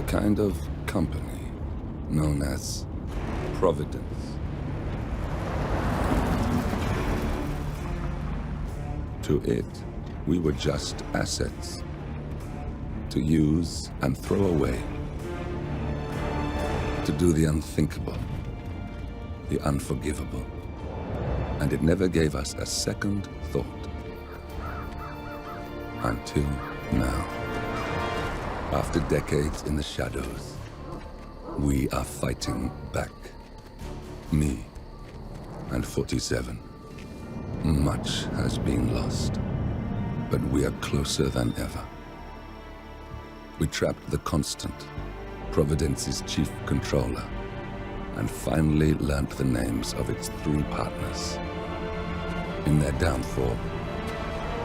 kind of company known as Providence. To it, we were just assets to use and throw away, to do the unthinkable, the unforgivable. And it never gave us a second thought. Until now. After decades in the shadows, we are fighting back. Me and 47. Much has been lost, but we are closer than ever. We trapped the Constant, Providence's chief controller, and finally learnt the names of its 3 partners. In their downfall,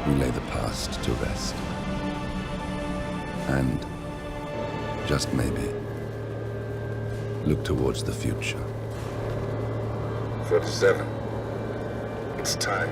we lay the past to rest. And, just maybe, look towards the future. 47. It's time.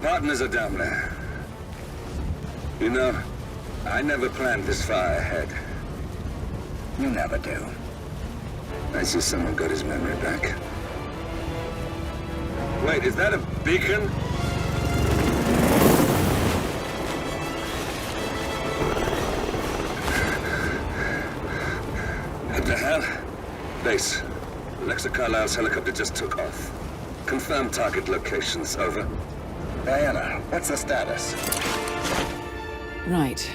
Partners are down there. You know, I never planned this far ahead. You never do. I see someone got his memory back. Wait, is that a beacon? What the hell? Base. Alexa Carlisle's helicopter just took off. Confirm target locations, over. Diana, what's the status? Right.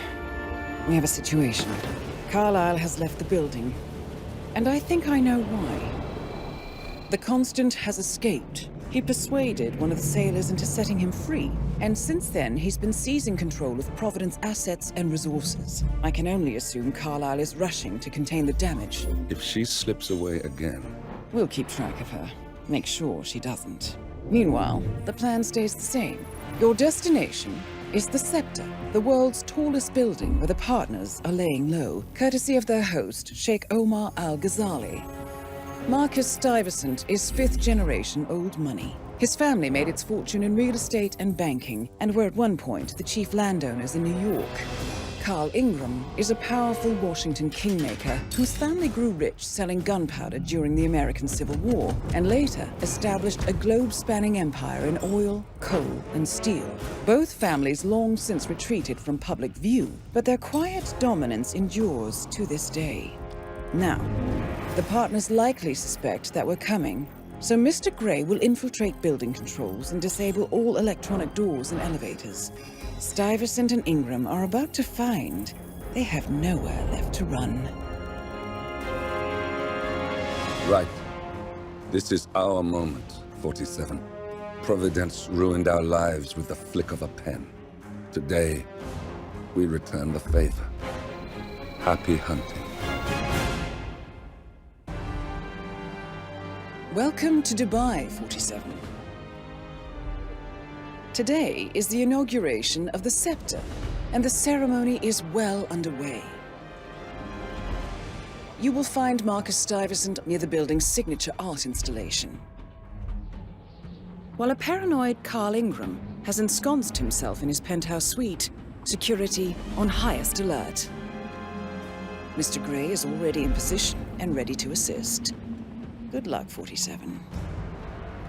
We have a situation. Carlisle has left the building. And I think I know why. The Constant has escaped. He persuaded one of the sailors into setting him free. And since then, he's been seizing control of Providence assets and resources. I can only assume Carlisle is rushing to contain the damage. If she slips away again... We'll keep track of her. Make sure she doesn't. Meanwhile, the plan stays the same. Your destination is the Scepter, the world's tallest building where the partners are laying low, courtesy of their host, Sheikh Omar Al-Ghazali. Marcus Stuyvesant is 5th-generation old money. His family made its fortune in real estate and banking, and were at one point the chief landowners in New York. Carl Ingram is a powerful Washington kingmaker whose family grew rich selling gunpowder during the American Civil War, and later established a globe-spanning empire in oil, coal, and steel. Both families long since retreated from public view, but their quiet dominance endures to this day. Now, the partners likely suspect that we're coming, so Mr. Gray will infiltrate building controls and disable all electronic doors and elevators. Stuyvesant and Ingram are about to find they have nowhere left to run. Right. This is our moment, 47. Providence ruined our lives with the flick of a pen. Today, we return the favor. Happy hunting. Welcome to Dubai, 47. Today is the inauguration of the Scepter, and the ceremony is well underway. You will find Marcus Stuyvesant near the building's signature art installation, while a paranoid Carl Ingram has ensconced himself in his penthouse suite, security on highest alert. Mr. Gray is already in position and ready to assist. Good luck, 47.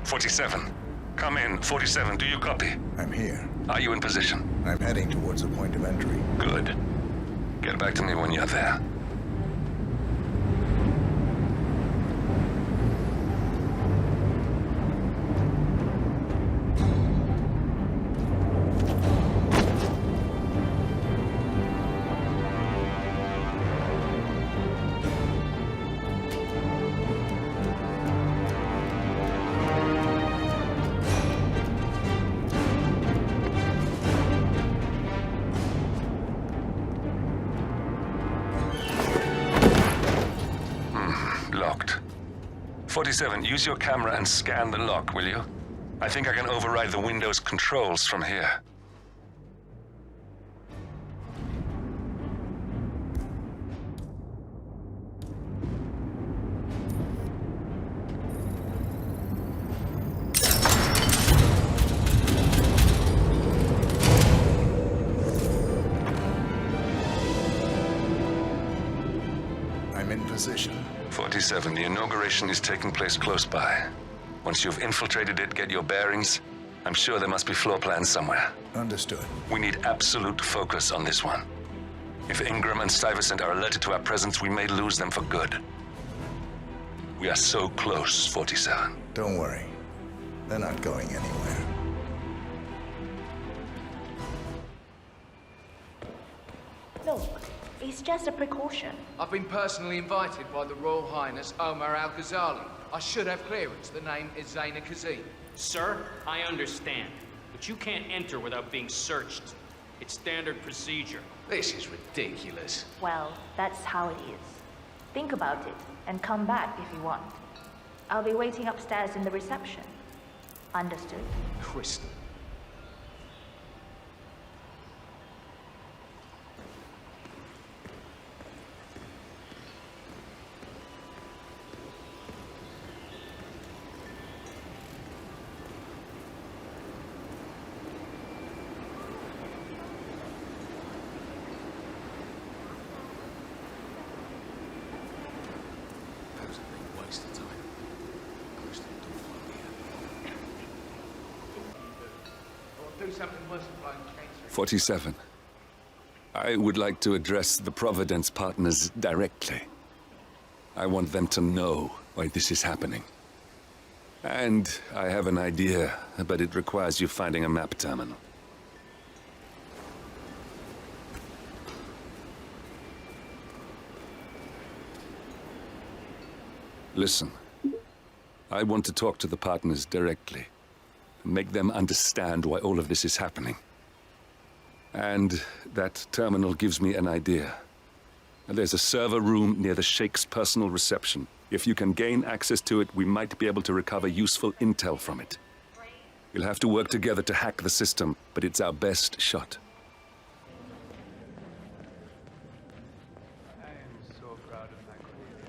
47. Come in. 47, do you copy? I'm here. Are you in position? I'm heading towards the point of entry. Good. Get back to me when you're there. 47, use your camera and scan the lock, will you? I think I can override the Windows controls from here. I'm in position. 47, the inauguration is taking place close by. Once you've infiltrated it, get your bearings. I'm sure there must be floor plans somewhere. Understood. We need absolute focus on this one. If Ingram and Stuyvesant are alerted to our presence, we may lose them for good. We are so close, 47. Don't worry. They're not going anywhere. Look, it's just a precaution. I've been personally invited by the Royal Highness Omar Al-Ghazali. I should have clearance. The name is Zaina Kazim. Sir, I understand, but you can't enter without being searched. It's standard procedure. This is ridiculous. Well, that's how it is. Think about it and come back if you want. I'll be waiting upstairs in the reception. Understood? Crystal. Do something worse than blind cancer. 47. I would like to address the Providence partners directly. I want them to know why this is happening. And I have an idea, but it requires you finding a map terminal. Listen, I want to talk to the partners directly. Make them understand why all of this is happening. And that terminal gives me an idea. There's a server room near the Sheikh's personal reception. If you can gain access to it, we might be able to recover useful intel from it. We'll have to work together to hack the system, but it's our best shot. I am so proud of my Cordelia.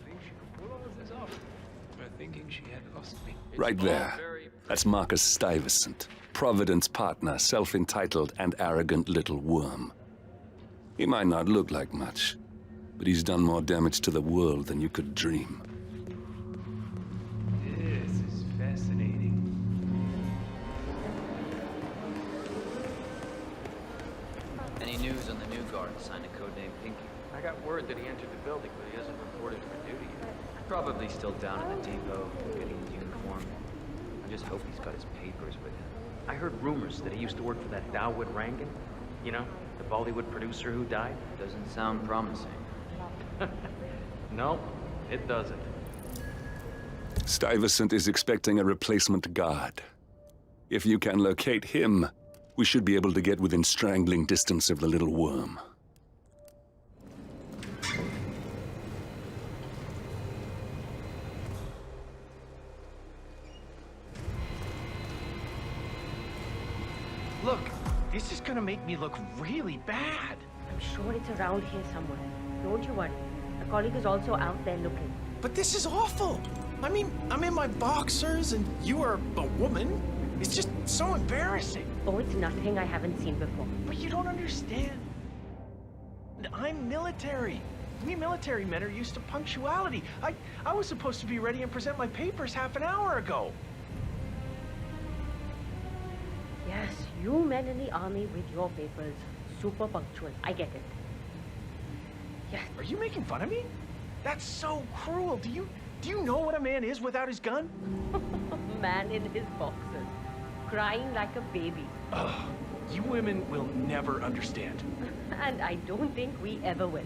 I think she could pull all of this off. We're thinking she had lost me. Right there. That's Marcus Stuyvesant, Providence partner, self-entitled and arrogant little worm. He might not look like much, but he's done more damage to the world than you could dream. This is fascinating. Any news on the new guard assigned to codename Pinky? I got word that he entered the building, but he hasn't reported for duty yet. Probably still down in the depot, getting his uniform. I just hope he's got his papers with him. I heard rumors that he used to work for that Dawood Rangan. You know, the Bollywood producer who died. Doesn't sound promising. No, it doesn't. Stuyvesant is expecting a replacement guard. If you can locate him, we should be able to get within strangling distance of the little worm. Look, this is gonna make me look really bad. I'm sure it's around here somewhere. Don't you worry. A colleague is also out there looking. But this is awful. I mean, I'm in my boxers and you are a woman. It's just so embarrassing. Oh, it's nothing I haven't seen before. But you don't understand. I'm military. We military men are used to punctuality. I was supposed to be ready and present my papers half an hour ago. Yes, you men in the army with your papers. Super punctual. I get it. Yes. Are you making fun of me? That's so cruel. Do you know what a man is without his gun? Man in his boxers. Crying like a baby. Ugh, you women will never understand. And I don't think we ever will.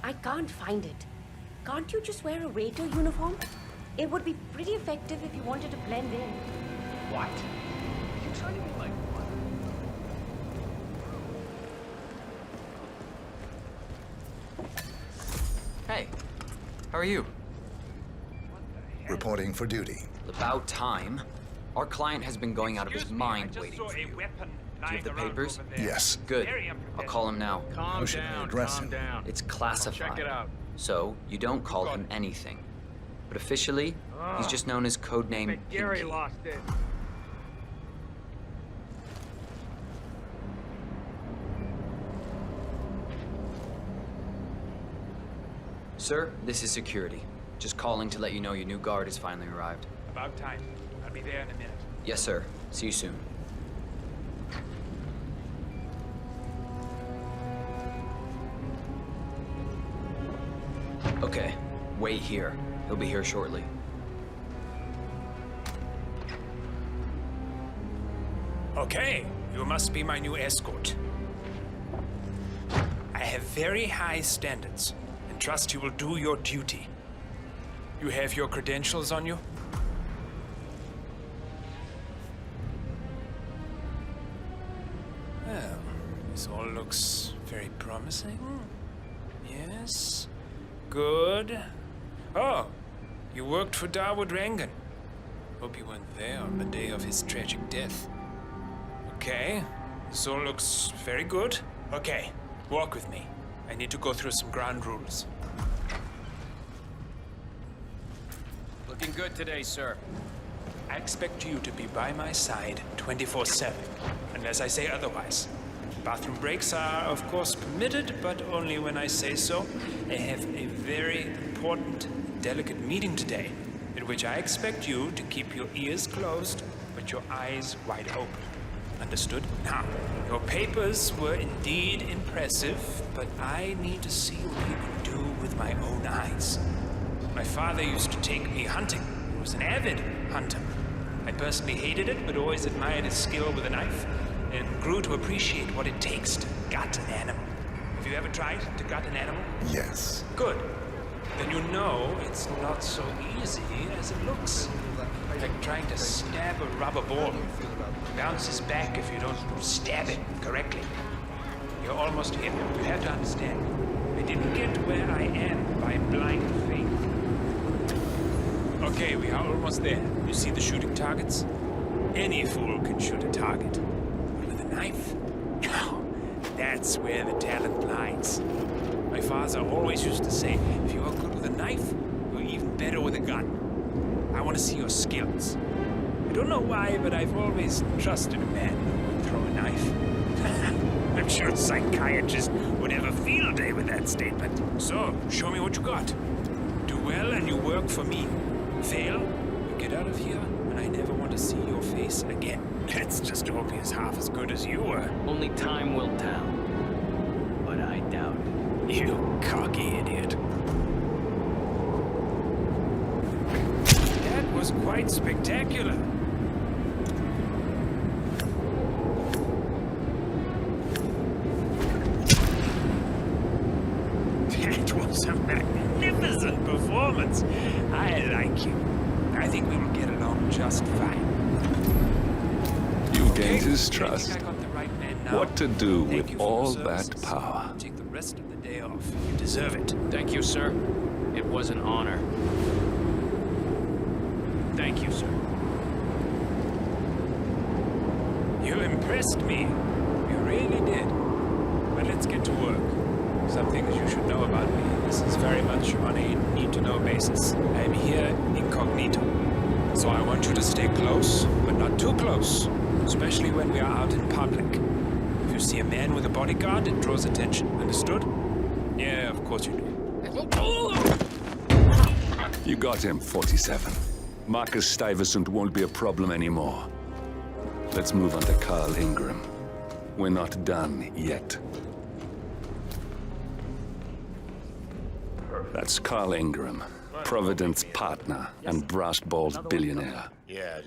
I can't find it. Can't you just wear a waiter uniform? It would be pretty effective if you wanted to blend in. What? Are you try to be like one. Hey, how are you? Reporting for duty. About time. Our client has been going out of his mind waiting for you. Do you have the papers? Yes. Good. I'll call him now. How should I address him? It's classified. Check it out. So, you don't call him anything. But officially, he's just known as codename Gary Pinky. lost it. Sir, this is security. Just calling to let you know your new guard has finally arrived. About time. I'll be there in a minute. Yes, sir. See you soon. Okay, wait here. He'll be here shortly. Okay, you must be my new escort. I have very high standards and trust you will do your duty. You have your credentials on you? Well, this all looks very promising. Yes. Good. Oh, you worked for Darwood Rangan. Hope you weren't there on the day of his tragic death. Okay, this all looks very good. Okay, walk with me. I need to go through some ground rules. Looking good today, sir. I expect you to be by my side 24/7, unless I say otherwise. Bathroom breaks are, of course, permitted, but only when I say so. I have a very important, delicate meeting today, in which I expect you to keep your ears closed, but your eyes wide open. Understood? Now, your papers were indeed impressive, but I need to see what you can do with my own eyes. My father used to take me hunting. He was an avid hunter. I personally hated it, but always admired his skill with a knife, and grew to appreciate what it takes to gut an animal. Have you ever tried to gut an animal? Yes. Good. Then you know it's not so easy as it looks. Like trying to stab a rubber ball. It bounces back if you don't stab it correctly. You're almost here. You have to understand. I didn't get where I am by blind faith. Okay, we are almost there. You see the shooting targets? Any fool can shoot a target. But with a knife? No, that's where the talent lies. My father always used to say, if you are good with a knife, you're even better with a gun. I want to see your skills. I don't know why, but I've always trusted a man who would throw a knife. I'm sure a psychiatrist would have a field day with that statement. So, show me what you got. Do well and you work for me. Fail, you get out of here, and I never want to see your face again. Let's just hope he's half as good as you were. Only time will tell. But I doubt it. You cocky idiot. That was quite spectacular. That was a magnificent performance. I like you. I think we will get along just fine. You gained his I trust. think I got the right man now. What to do Thank with you for all your that services. power? Take the rest of the day off. You deserve it. Thank you, sir. It was an honor. Thank you, sir. You impressed me. You really did. But let's get to work. Some things you should know about me. This is very much on a need-to-know basis. I'm here incognito. So I want you to stay close, but not too close. Especially when we are out in public. If you see a man with a bodyguard, it draws attention. Understood? Yeah, of course you do. You got him, 47. Marcus Stuyvesant won't be a problem anymore. Let's move on to Carl Ingram. We're not done yet. That's Carl Ingram, Providence partner and brass balls billionaire.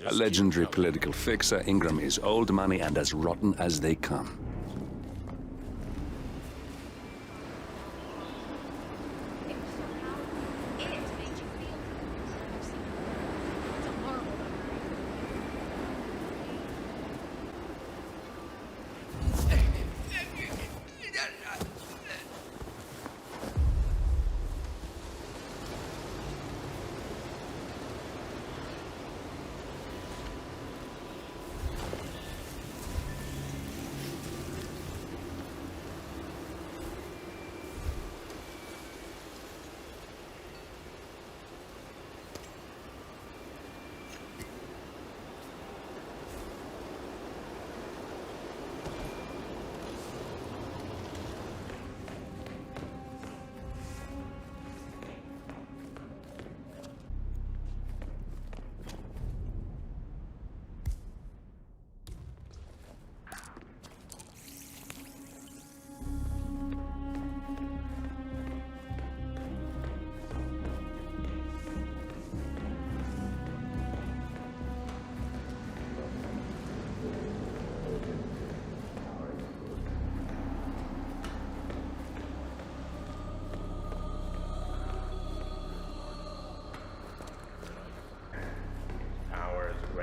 A legendary political fixer, Ingram is old money and as rotten as they come.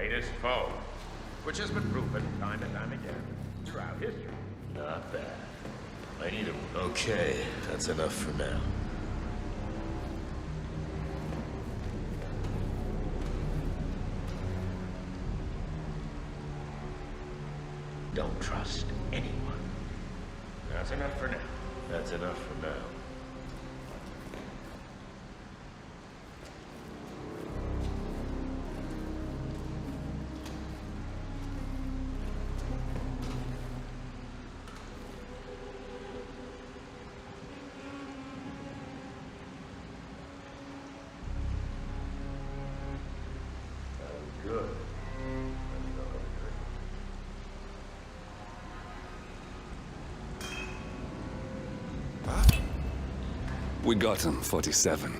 greatest foe, which has been proven time and time again throughout history. Not bad. I need him. Okay, that's enough for now. Don't trust anyone. That's enough for now. That's enough for now. Good. We got him, 47.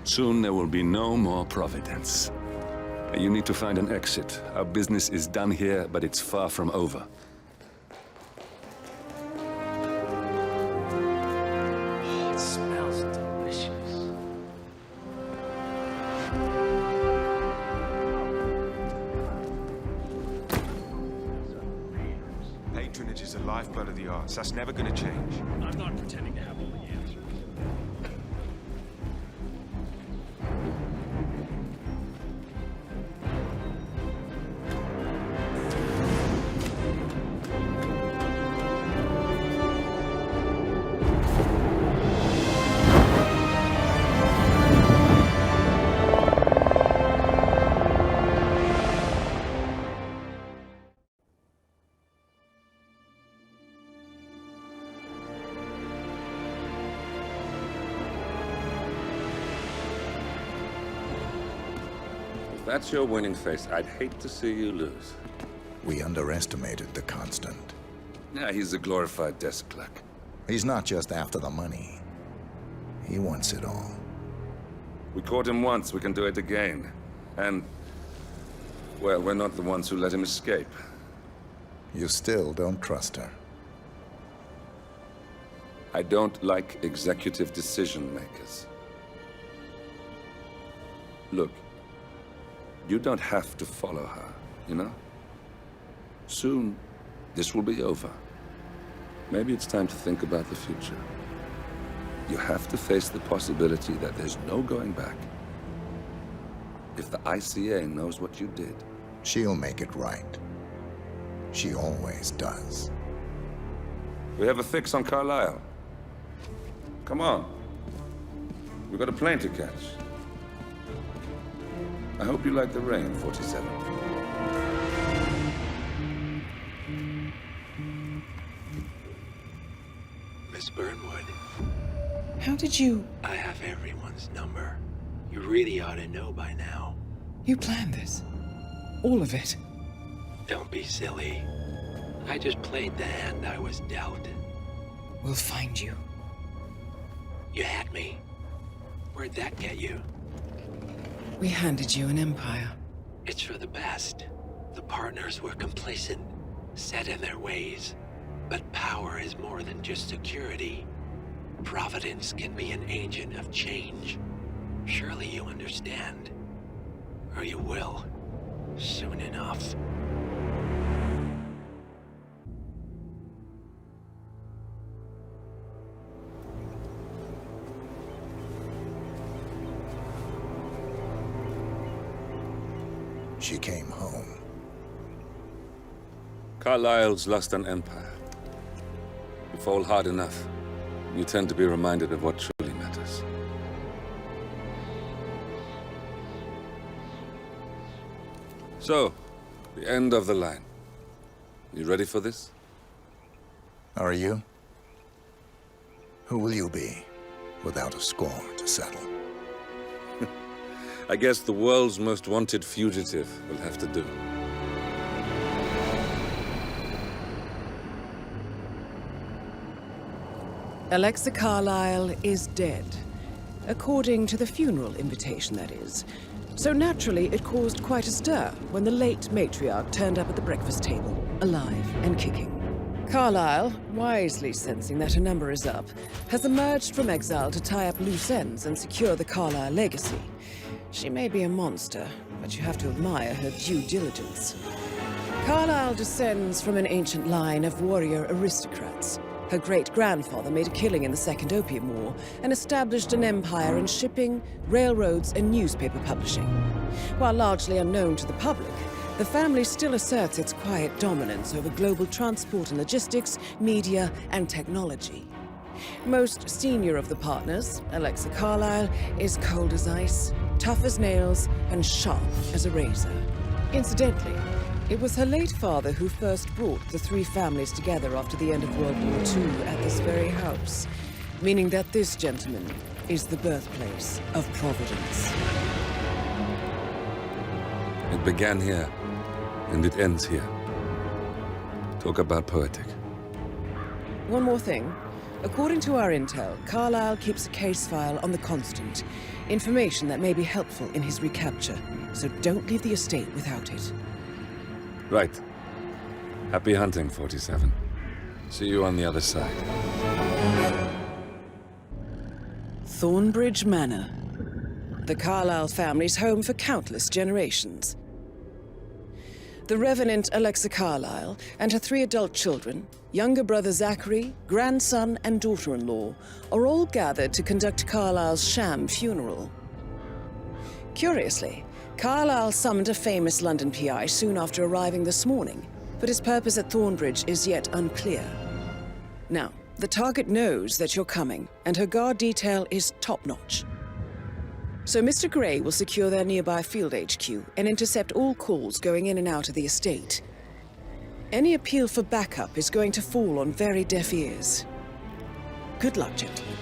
Soon there will be no more Providence. You need to find an exit. Our business is done here, but it's far from over. It smells delicious. Patronage is the lifeblood of the arts. That's never gonna change. I'm not pretending to have all the answers. If that's your winning face, I'd hate to see you lose. We underestimated the Constant. Yeah, he's a glorified desk clerk. He's not just after the money. He wants it all. We caught him once, we can do it again. And, well, we're not the ones who let him escape. You still don't trust her. I don't like executive decision makers. Look, you don't have to follow her, you know? Soon, this will be over. Maybe it's time to think about the future. You have to face the possibility that there's no going back. If the ICA knows what you did, she'll make it right. She always does. We have a fix on Carlisle. Come on. We've got a plane to catch. I hope you like the rain, 47. Miss Burnwood. How did you... I have everyone's number. You really ought to know by now. You planned this? All of it? Don't be silly. I just played the hand I was dealt. We'll find you. You had me. Where'd that get you? We handed you an empire. It's for the best. The partners were complacent, set in their ways. But power is more than just security. Providence can be an agent of change. Surely you understand. Or you will. Soon enough. She came home. Carlisle's lost an empire. You fall hard enough, you tend to be reminded of what truly matters. So, the end of the line. You ready for this? Are you? Who will you be, without a score to settle? I guess the world's most wanted fugitive will have to do. Alexa Carlisle is dead. According to the funeral invitation, that is. So naturally, it caused quite a stir when the late matriarch turned up at the breakfast table, alive and kicking. Carlisle, wisely sensing that her number is up, has emerged from exile to tie up loose ends and secure the Carlisle legacy. She may be a monster, but you have to admire her due diligence. Carlyle descends from an ancient line of warrior aristocrats. Her great-grandfather made a killing in the Second Opium War and established an empire in shipping, railroads, and newspaper publishing. While largely unknown to the public, the family still asserts its quiet dominance over global transport and logistics, media, and technology. Most senior of the partners, Alexa Carlyle, is cold as ice, tough as nails, and sharp as a razor. Incidentally, it was her late father who first brought the three families together after the end of World War II at this very house, meaning that this gentleman is the birthplace of Providence. It began here, and it ends here. Talk about poetic. One more thing. According to our intel, Carlyle keeps a case file on the Constant. Information that may be helpful in his recapture, so don't leave the estate without it. Right. Happy hunting, 47. See you on the other side. Thornbridge Manor. The Carlyle family's home for countless generations. The Revenant Alexa Carlyle and her 3 adult children, younger brother Zachary, grandson, and daughter-in-law, are all gathered to conduct Carlyle's sham funeral. Curiously, Carlyle summoned a famous London PI soon after arriving this morning, but his purpose at Thornbridge is yet unclear. Now, the target knows that you're coming, and her guard detail is top-notch. So Mr. Gray will secure their nearby field HQ and intercept all calls going in and out of the estate. Any appeal for backup is going to fall on very deaf ears. Good luck, gentlemen.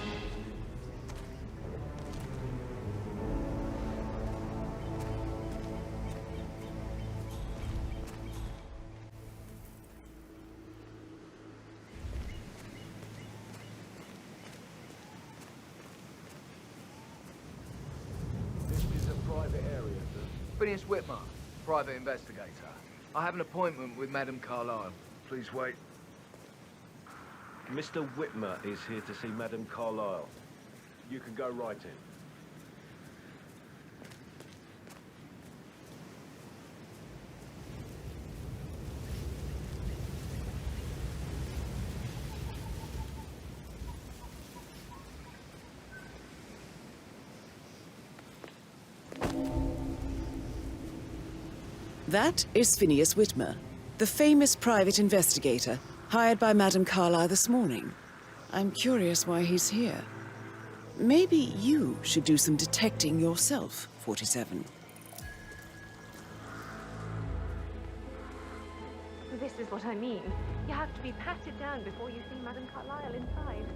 Phineas Whitmer, private investigator. I have an appointment with Madame Carlyle. Please wait. Mr. Whitmer is here to see Madame Carlyle. You can go right in. That is Phineas Whitmer, the famous private investigator hired by Madame Carlyle this morning. I'm curious why he's here. Maybe you should do some detecting yourself, 47. This is what I mean. You have to be patted down before you see Madame Carlyle inside.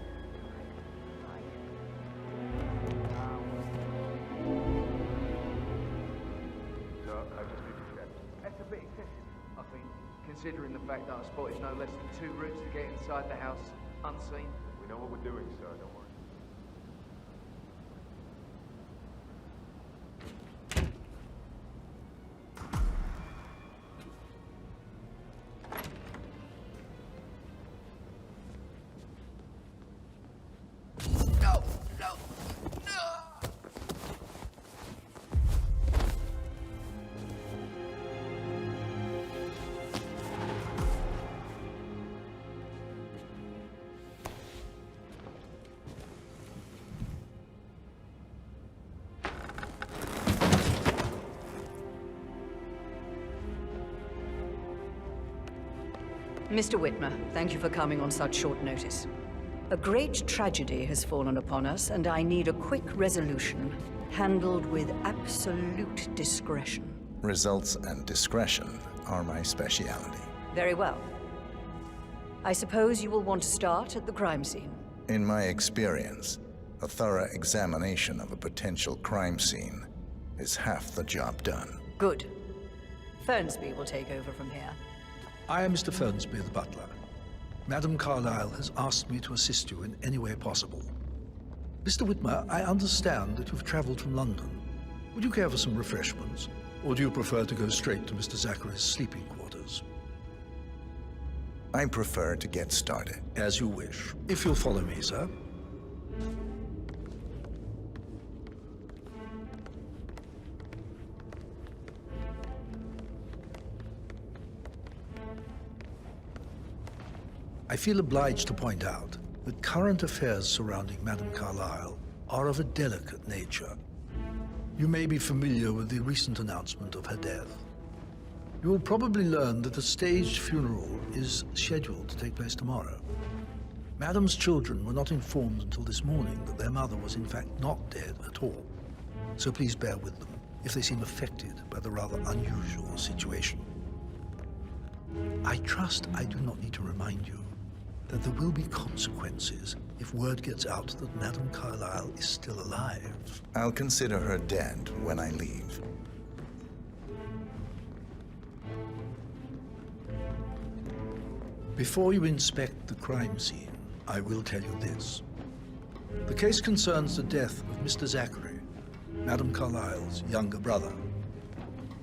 That's a bit excessive, I think, considering the fact that I spotted no less than 2 routes to get inside the house unseen. We know what we're doing, sir, don't worry. Mr. Whitmer, thank you for coming on such short notice. A great tragedy has fallen upon us, and I need a quick resolution, handled with absolute discretion. Results and discretion are my specialty. Very well. I suppose you will want to start at the crime scene. In my experience, a thorough examination of a potential crime scene is half the job done. Good. Fernsby will take over from here. I am Mr. Fernsby, the butler. Madame Carlyle has asked me to assist you in any way possible. Mr. Whitmer, I understand that you've traveled from London. Would you care for some refreshments? Or do you prefer to go straight to Mr. Zachary's sleeping quarters? I prefer to get started. As you wish. If you'll follow me, sir. I feel obliged to point out that current affairs surrounding Madame Carlyle are of a delicate nature. You may be familiar with the recent announcement of her death. You will probably learn that a staged funeral is scheduled to take place tomorrow. Madame's children were not informed until this morning that their mother was in fact not dead at all. So please bear with them if they seem affected by the rather unusual situation. I trust I do not need to remind you that there will be consequences if word gets out that Madame Carlyle is still alive. I'll consider her dead when I leave. Before you inspect the crime scene, I will tell you this. The case concerns the death of Mr. Zachary, Madame Carlyle's younger brother.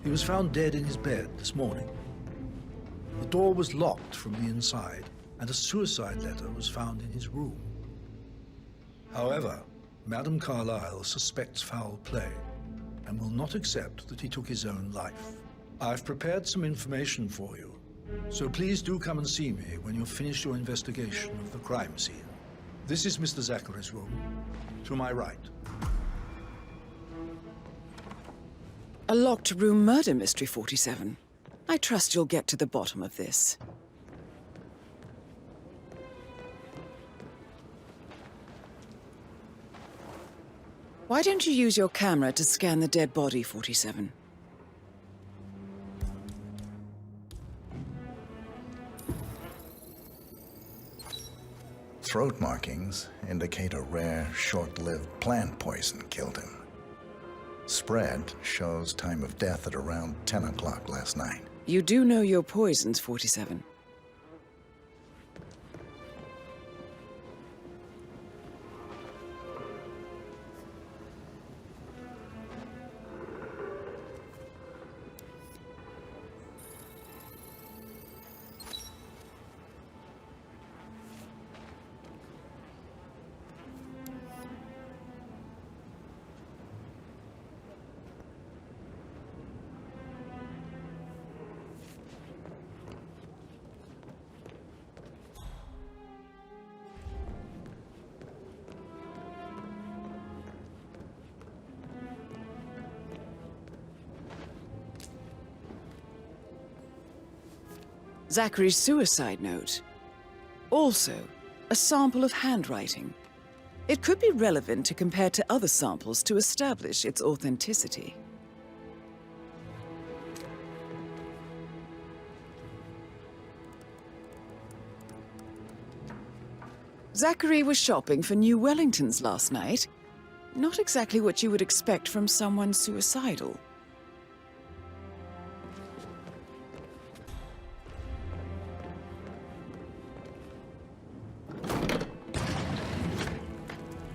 He was found dead in his bed this morning. The door was locked from the inside, and a suicide letter was found in his room. However, Madame Carlyle suspects foul play and will not accept that he took his own life. I've prepared some information for you, so please do come and see me when you've finished your investigation of the crime scene. This is Mr. Zachary's room, to my right. A locked room murder mystery, 47. I trust you'll get to the bottom of this. Why don't you use your camera to scan the dead body, 47? Throat markings indicate a rare, short-lived plant poison killed him. Spread shows time of death at around 10 o'clock last night. You do know your poisons, 47. Zachary's suicide note. Also, a sample of handwriting. It could be relevant to compare to other samples to establish its authenticity. Zachary was shopping for New Wellingtons last night. Not exactly what you would expect from someone suicidal.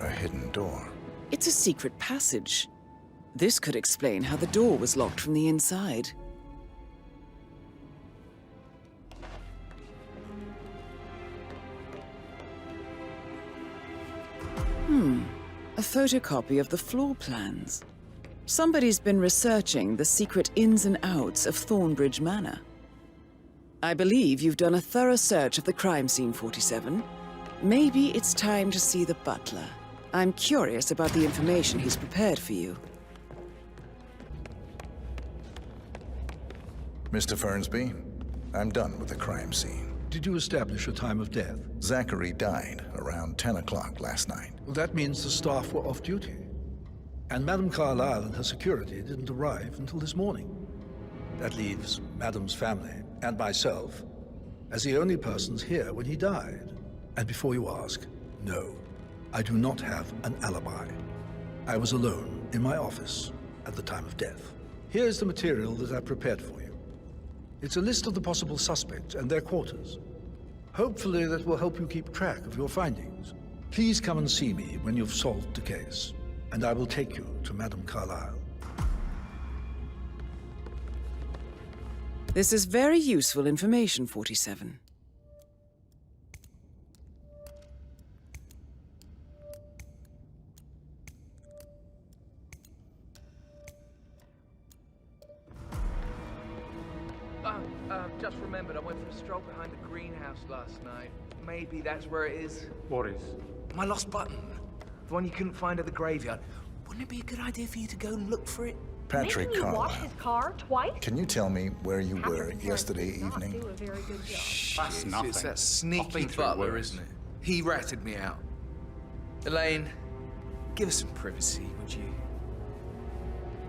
A hidden door. It's a secret passage. This could explain how the door was locked from the inside. A photocopy of the floor plans. Somebody's been researching the secret ins and outs of Thornbridge Manor. I believe you've done a thorough search of the crime scene, 47. Maybe it's time to see the butler. I'm curious about the information he's prepared for you. Mr. Fernsby, I'm done with the crime scene. Did you establish a time of death? Zachary died around 10 o'clock last night. Well, that means the staff were off duty. And Madame Carlyle and her security didn't arrive until this morning. That leaves Madame's family and myself as the only persons here when he died. And before you ask, no, I do not have an alibi. I was alone in my office at the time of death. Here's the material that I prepared for you. It's a list of the possible suspects and their quarters. Hopefully that will help you keep track of your findings. Please come and see me when you've solved the case, and I will take you to Madame Carlyle. This is very useful information, 47. Just remembered I went for a stroll behind the greenhouse last night. maybe that's where it is. What is? My lost button. The one you couldn't find at the graveyard. Wouldn't it be a good idea for you to go and look for it? Patrick Making you wash Carlyle, his car twice? can you tell me where you were yesterday Did not evening? do a very good job. That's nothing. It's that I've sneaky been through butler, worse. isn't it? He ratted me out. Elaine, give us some privacy, would you?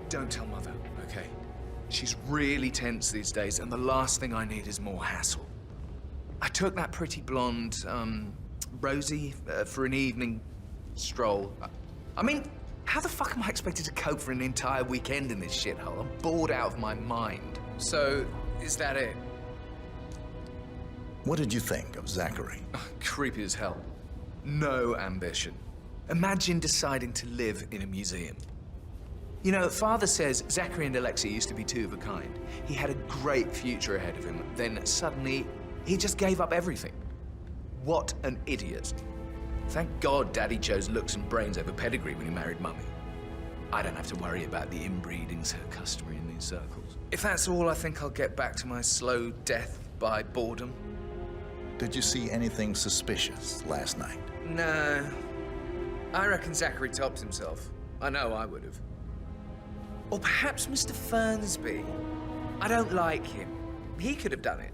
Don't tell Mother, okay? She's really tense these days, and the last thing I need is more hassle. I took that pretty blonde, Rosie, for an evening stroll. I mean, how the fuck am I expected to cope for an entire weekend in this shithole? I'm bored out of my mind. So, is that it? What did you think of Zachary? Creepy as hell. No ambition. Imagine deciding to live in a museum. You know, Father says Zachary and Alexa used to be two of a kind. He had a great future ahead of him. Then suddenly, he just gave up everything. What an idiot. Thank God Daddy chose looks and brains over pedigree when he married Mummy. I don't have to worry about the inbreeding so customary in these circles. If that's all, I think I'll get back to my slow death by boredom. Did you see anything suspicious last night? No. I reckon Zachary topped himself. I know I would have. Or perhaps Mr. Fernsby. I don't like him. He could have done it.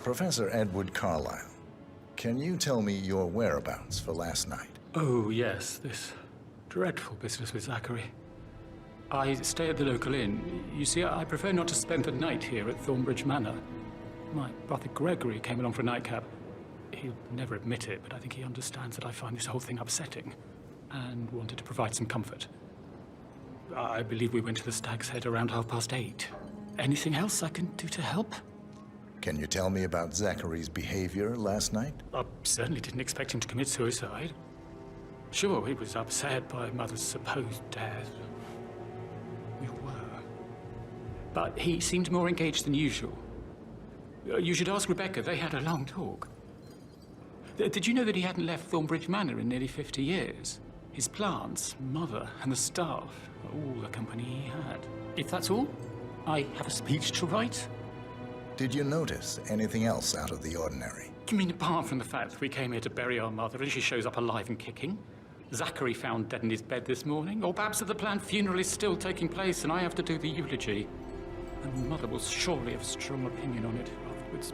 Professor Edward Carlyle, can you tell me your whereabouts for last night? Oh, yes, this dreadful business with Zachary. I stay at the local inn. You see, I prefer not to spend the night here at Thornbridge Manor. My brother Gregory came along for a nightcap. He'll never admit it, but I think he understands that I find this whole thing upsetting and wanted to provide some comfort. I believe we went to the Stag's Head around 8:30. Anything else I can do to help? Can you tell me about Zachary's behavior last night? I certainly didn't expect him to commit suicide. Sure, he was upset by Mother's supposed death. We were. But he seemed more engaged than usual. You should ask Rebecca. They had a long talk. Did you know that he hadn't left Thornbridge Manor in nearly 50 years? His plants, Mother, and the staff, all the company he had. If that's all, I have a speech to write. Did you notice anything else out of the ordinary? You mean apart from the fact that we came here to bury our mother and she shows up alive and kicking? Zachary found dead in his bed this morning? Or perhaps that the planned funeral is still taking place and I have to do the eulogy? And Mother will surely have a strong opinion on it afterwards.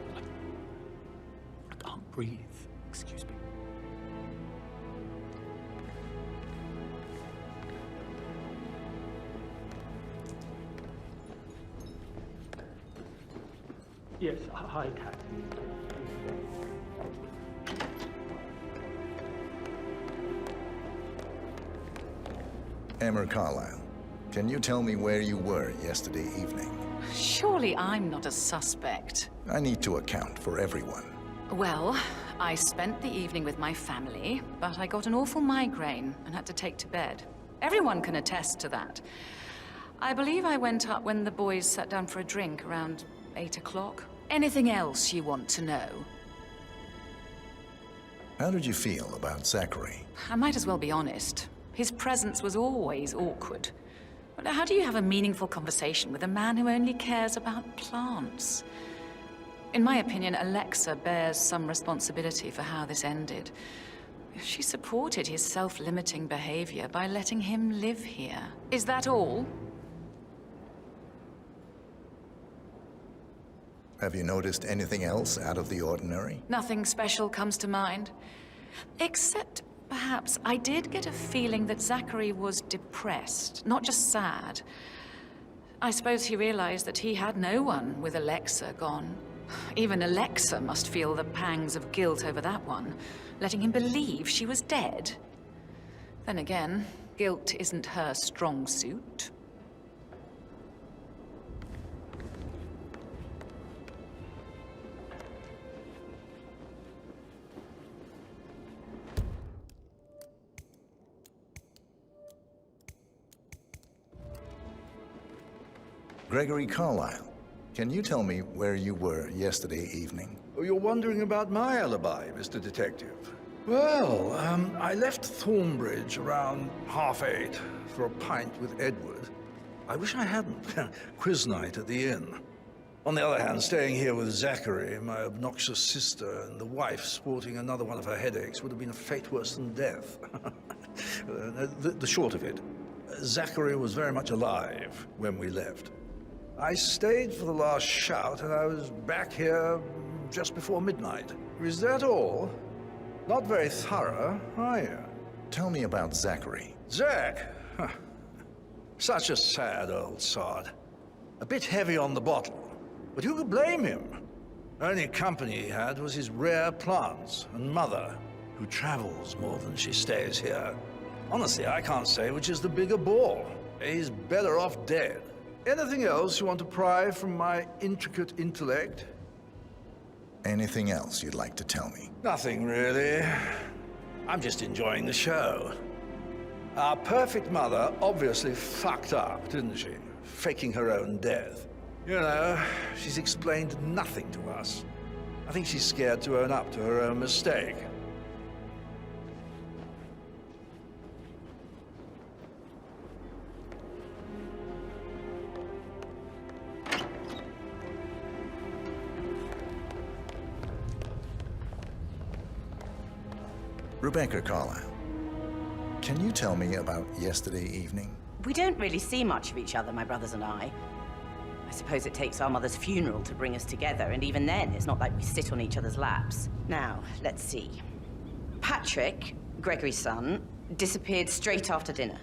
I can't breathe. Excuse me. Yes, hi, Cat. Emma Carlyle, can you tell me where you were yesterday evening? Surely I'm not a suspect. I need to account for everyone. Well, I spent the evening with my family, but I got an awful migraine and had to take to bed. Everyone can attest to that. I believe I went up when the boys sat down for a drink around 8 o'clock. Anything else you want to know? How did you feel about Zachary? I might as well be honest. His presence was always awkward. But how do you have a meaningful conversation with a man who only cares about plants? In my opinion, Alexa bears some responsibility for how this ended. She supported his self-limiting behavior by letting him live here. Is that all? Have you noticed anything else out of the ordinary? Nothing special comes to mind. Except, perhaps, I did get a feeling that Zachary was depressed, not just sad. I suppose he realized that he had no one with Alexa gone. Even Alexa must feel the pangs of guilt over that one, letting him believe she was dead. Then again, guilt isn't her strong suit. Gregory Carlyle, can you tell me where you were yesterday evening? Oh, you're wondering about my alibi, Mr. Detective. Well, I left Thornbridge around 8:30 for a pint with Edward. I wish I hadn't. Quiz night at the inn. On the other hand, staying here with Zachary, my obnoxious sister, and the wife sporting another one of her headaches would have been a fate worse than death. The short of it, Zachary was very much alive when we left. I stayed for the last shout, and I was back here just before midnight. Is that all? Not very thorough, are you? Tell me about Zachary. Zach? Huh. Such a sad old sod. A bit heavy on the bottle. But who could blame him? Only company he had was his rare plants and mother, who travels more than she stays here. Honestly, I can't say which is the bigger bore. He's better off dead. Anything else you want to pry from my intricate intellect? Anything else you'd like to tell me? Nothing, really. I'm just enjoying the show. Our perfect mother obviously fucked up, didn't she? Faking her own death. You know, she's explained nothing to us. I think she's scared to own up to her own mistake. Rebecca Carlyle, can you tell me about yesterday evening? We don't really see much of each other, my brothers and I. I suppose it takes our mother's funeral to bring us together, and even then, it's not like we sit on each other's laps. Now, let's see. Patrick, Gregory's son, disappeared straight after dinner.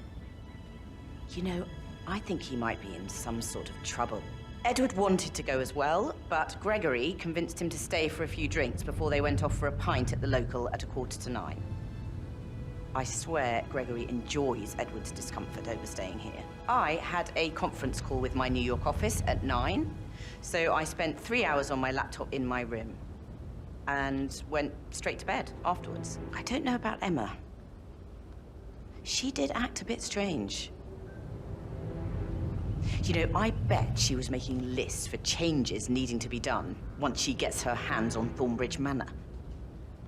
You know, I think he might be in some sort of trouble. Edward wanted to go as well, but Gregory convinced him to stay for a few drinks before they went off for a pint at the local at 9:15. I swear Gregory enjoys Edward's discomfort over staying here. I had a conference call with my New York office at 9, so I spent 3 hours on my laptop in my room and went straight to bed afterwards. I don't know about Emma. She did act a bit strange. You know, I bet she was making lists for changes needing to be done once she gets her hands on Thornbridge Manor.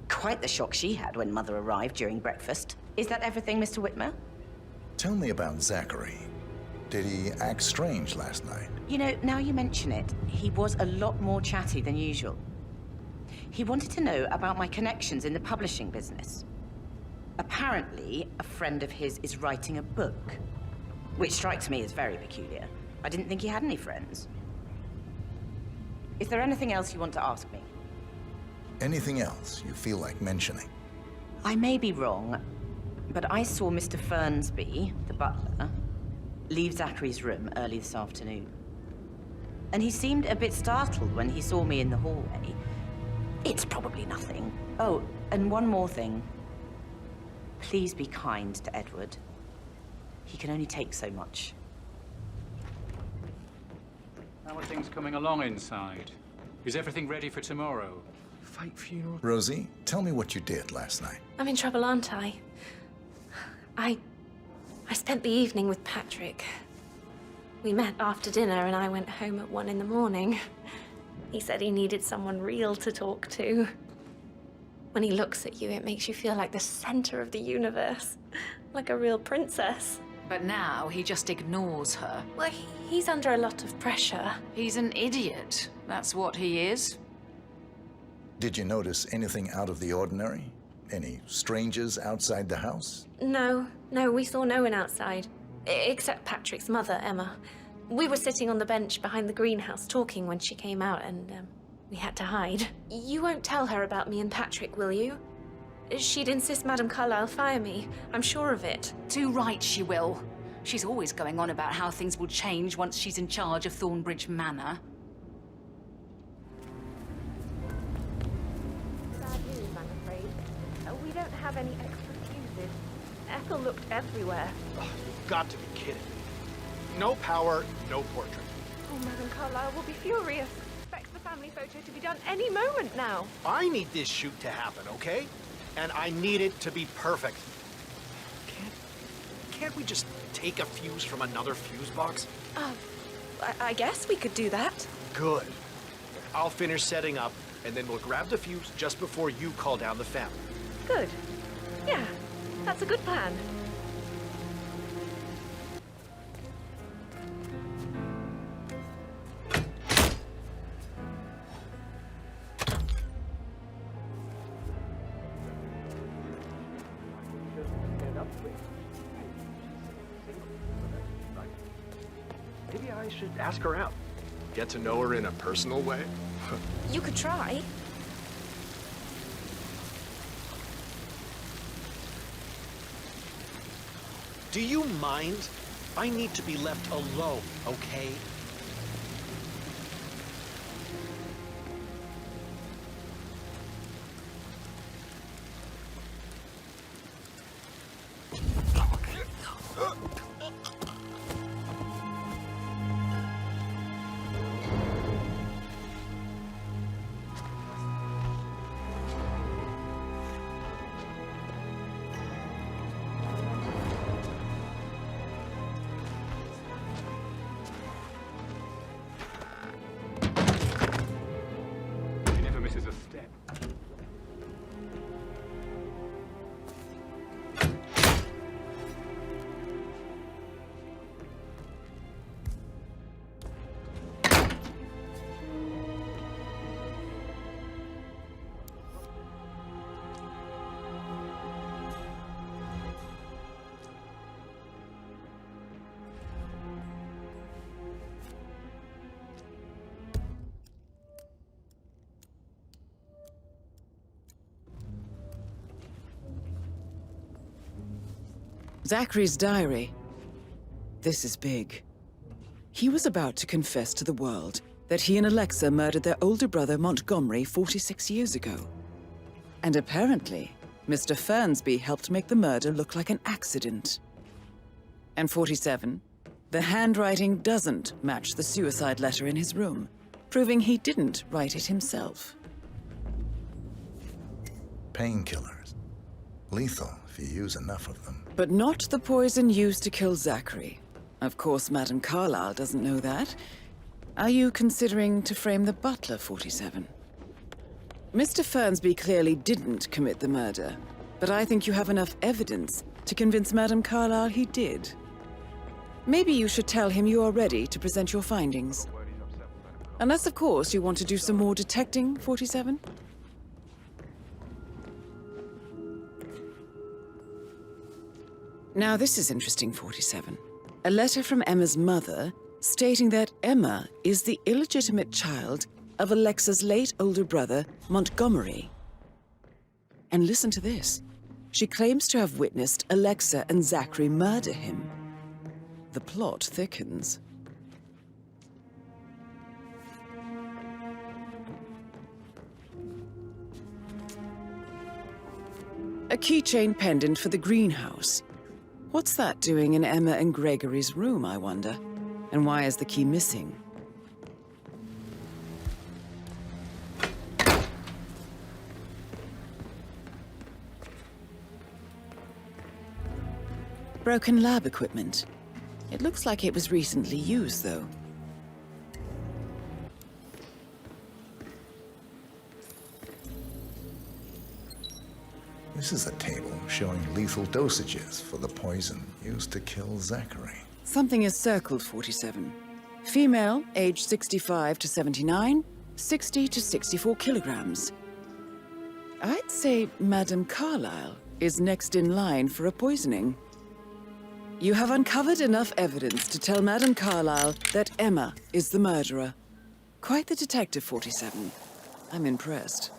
Quite the shock she had when Mother arrived during breakfast. Is that everything, Mr. Whitmer? Tell me about Zachary. Did he act strange last night? You know, now you mention it, he was a lot more chatty than usual. He wanted to know about my connections in the publishing business. Apparently, a friend of his is writing a book, which strikes me as very peculiar. I didn't think he had any friends. Is there anything else you want to ask me? Anything else you feel like mentioning? I may be wrong, but I saw Mr. Fernsby, the butler, leave Zachary's room early this afternoon. And he seemed a bit startled when he saw me in the hallway. It's probably nothing. Oh, and one more thing. Please be kind to Edward. He can only take so much. How are things coming along inside? Is everything ready for tomorrow? Fight funeral? Rosie, tell me what you did last night. I'm in trouble, aren't I? I spent the evening with Patrick. We met after dinner and I went home at 1 in the morning. He said he needed someone real to talk to. When he looks at you, it makes you feel like the center of the universe. Like a real princess. But now he just ignores her. Well, he's under a lot of pressure. He's an idiot. That's what he is. Did you notice anything out of the ordinary? Any strangers outside the house? No, we saw no one outside. Except Patrick's mother, Emma. We were sitting on the bench behind the greenhouse talking when she came out and we had to hide. You won't tell her about me and Patrick, will you? She'd insist Madame Carlyle fire me. I'm sure of it. Too right she will. She's always going on about how things will change once she's in charge of Thornbridge Manor. Bad news, I'm afraid. We don't have any extra fuses. Ethel looked everywhere. Oh, you've got to be kidding me. No power, no portrait. Oh, Madame Carlyle will be furious. Expects the family photo to be done any moment now. I need this shoot to happen, okay? And I need it to be perfect. Can't we just take a fuse from another fuse box? I guess we could do that. Good. I'll finish setting up, and then we'll grab the fuse just before you call down the family. Good. Yeah, that's a good plan. Maybe I should ask her out. Get to know her in a personal way. You could try. Do you mind? I need to be left alone, okay? He never misses a step. Zachary's diary. This is big. He was about to confess to the world that he and Alexa murdered their older brother Montgomery 46 years ago. And apparently, Mr. Fernsby helped make the murder look like an accident. And 47, the handwriting doesn't match the suicide letter in his room, proving he didn't write it himself. Painkillers. Lethal if you use enough of them. But not the poison used to kill Zachary. Of course, Madame Carlyle doesn't know that. Are you considering to frame the butler, 47? Mr. Fernsby clearly didn't commit the murder, but I think you have enough evidence to convince Madame Carlyle he did. Maybe you should tell him you are ready to present your findings. Unless, of course, you want to do some more detecting, 47? Now, this is interesting, 47. A letter from Emma's mother stating that Emma is the illegitimate child of Alexa's late older brother, Montgomery. And listen to this. She claims to have witnessed Alexa and Zachary murder him. The plot thickens. A keychain pendant for the greenhouse. What's that doing in Emma and Gregory's room, I wonder? And why is the key missing? Broken lab equipment. It looks like it was recently used, though. This is a table showing lethal dosages for the poison used to kill Zachary. Something is circled, 47. Female, age 65 to 79, 60 to 64 kilograms. I'd say Madame Carlyle is next in line for a poisoning. You have uncovered enough evidence to tell Madame Carlyle that Emma is the murderer. Quite the detective, 47. I'm impressed.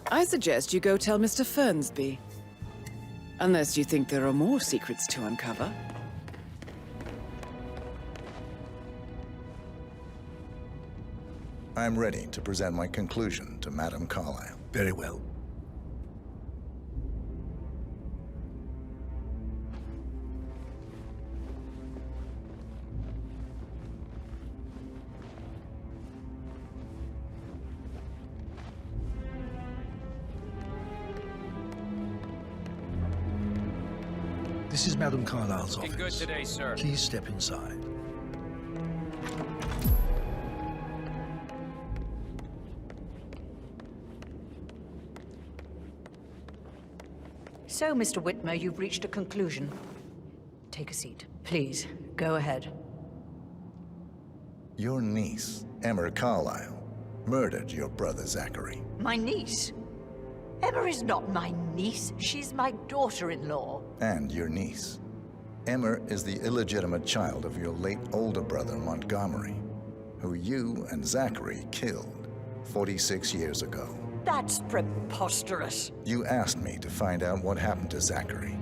I suggest you go tell Mr. Fernsby. Unless you think there are more secrets to uncover. I'm ready to present my conclusion to Madame Carlyle. Very well. This is Madame Carlyle's office. Good today, sir. Please step inside. So, Mr. Whitmer, you've reached a conclusion. Take a seat. Please, go ahead. Your niece, Emma Carlyle, murdered your brother Zachary. My niece? Emma is not my niece. She's my daughter-in-law. And your niece. Emmer is the illegitimate child of your late older brother, Montgomery, who you and Zachary killed 46 years ago. That's preposterous. You asked me to find out what happened to Zachary.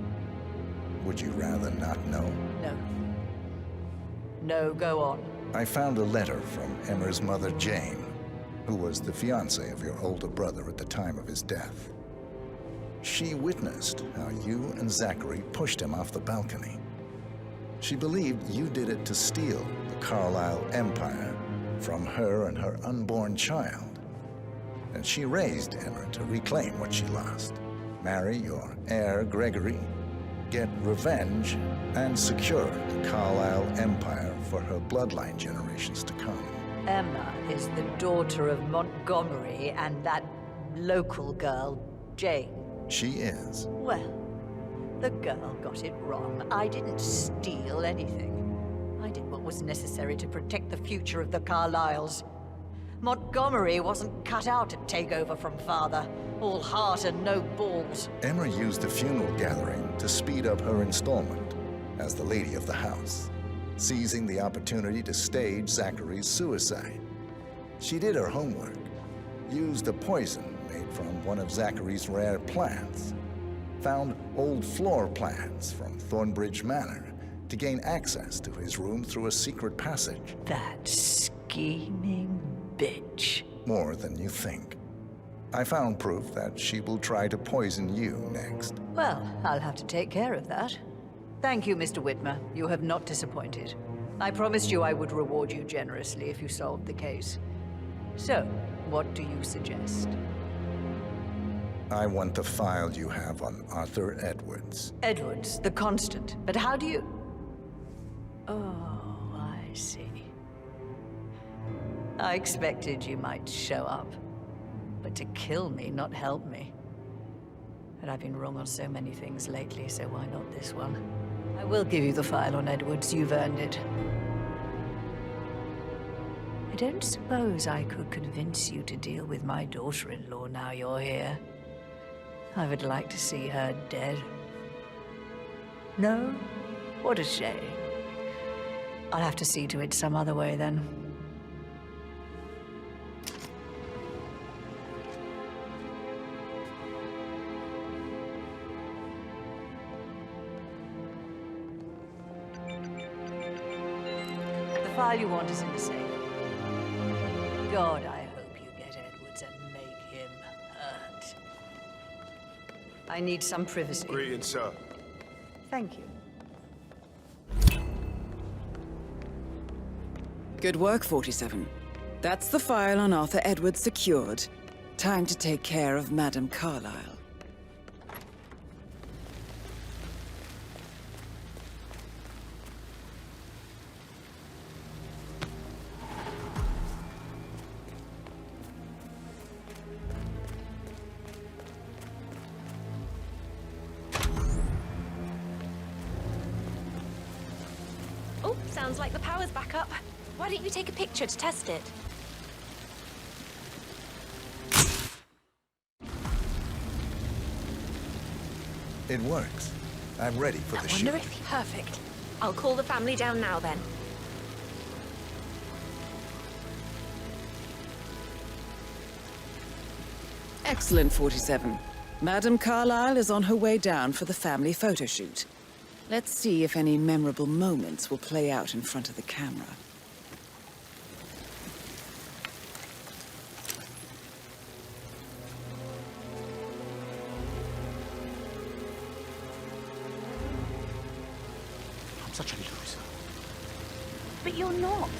Would you rather not know? No. No, go on. I found a letter from Emmer's mother, Jane, who was the fiancée of your older brother at the time of his death. She witnessed how you and Zachary pushed him off the balcony. She believed you did it to steal the Carlisle empire from her and her unborn child. And she raised Emmer to reclaim what she lost, marry your heir, Gregory, get revenge, and secure the Carlisle empire for her bloodline generations to come. Emma is the daughter of Montgomery and that local girl, Jane. She is. Well, the girl got it wrong. I didn't steal anything. I did what was necessary to protect the future of the Carlyles. Montgomery wasn't cut out to take over from father. All heart and no balls. Emma used the funeral gathering to speed up her installment as the lady of the house, seizing the opportunity to stage Zachary's suicide. She did her homework, used a poison made from one of Zachary's rare plants, found old floor plans from Thornbridge Manor to gain access to his room through a secret passage. That scheming bitch. More than you think. I found proof that she will try to poison you next. Well, I'll have to take care of that. Thank you, Mr. Whitmer. You have not disappointed. I promised you I would reward you generously if you solved the case. So, what do you suggest? I want the file you have on Arthur Edwards. Edwards, the constant. But how do you... Oh, I see. I expected you might show up. But to kill me, not help me. But I've been wrong on so many things lately, so why not this one? I will give you the file on Edwards. You've earned it. I don't suppose I could convince you to deal with my daughter-in-law now you're here. I would like to see her dead. No? What a shame. I'll have to see to it some other way then. The file you want is in the safe. God, I hope you get Edwards and make him hurt. I need some privacy. Greetings, sir. Thank you. Good work, 47. That's the file on Arthur Edwards secured. Time to take care of Madame Carlisle. Oh, sounds like the power's back up. Why don't you take a picture to test it? It works. I'm ready for the shoot. Perfect. I'll call the family down now then. Excellent, 47. Madame Carlisle is on her way down for the family photo shoot. Let's see if any memorable moments will play out in front of the camera. I'm such a loser. But you're not.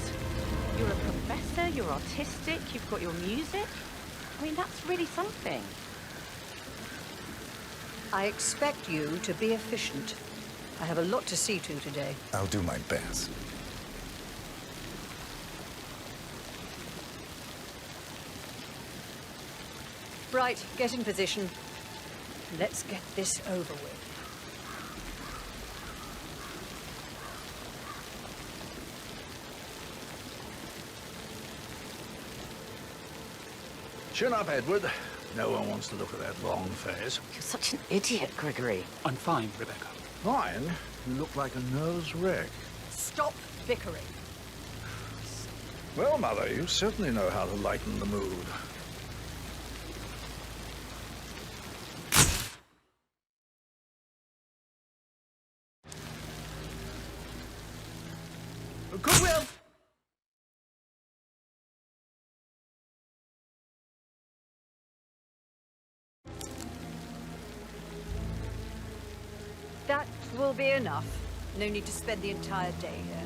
You're a professor, you're artistic, you've got your music. I mean, that's really something. I expect you to be efficient. I have a lot to see to today. I'll do my best. Right, get in position. Let's get this over with. Chin up, Edward. No one wants to look at that long face. You're such an idiot, Gregory. I'm fine, Rebecca. Fine. You look like a nervous wreck. Stop bickering. Well, Mother, you certainly know how to lighten the mood. Goodwill! That will be enough. No need to spend the entire day here.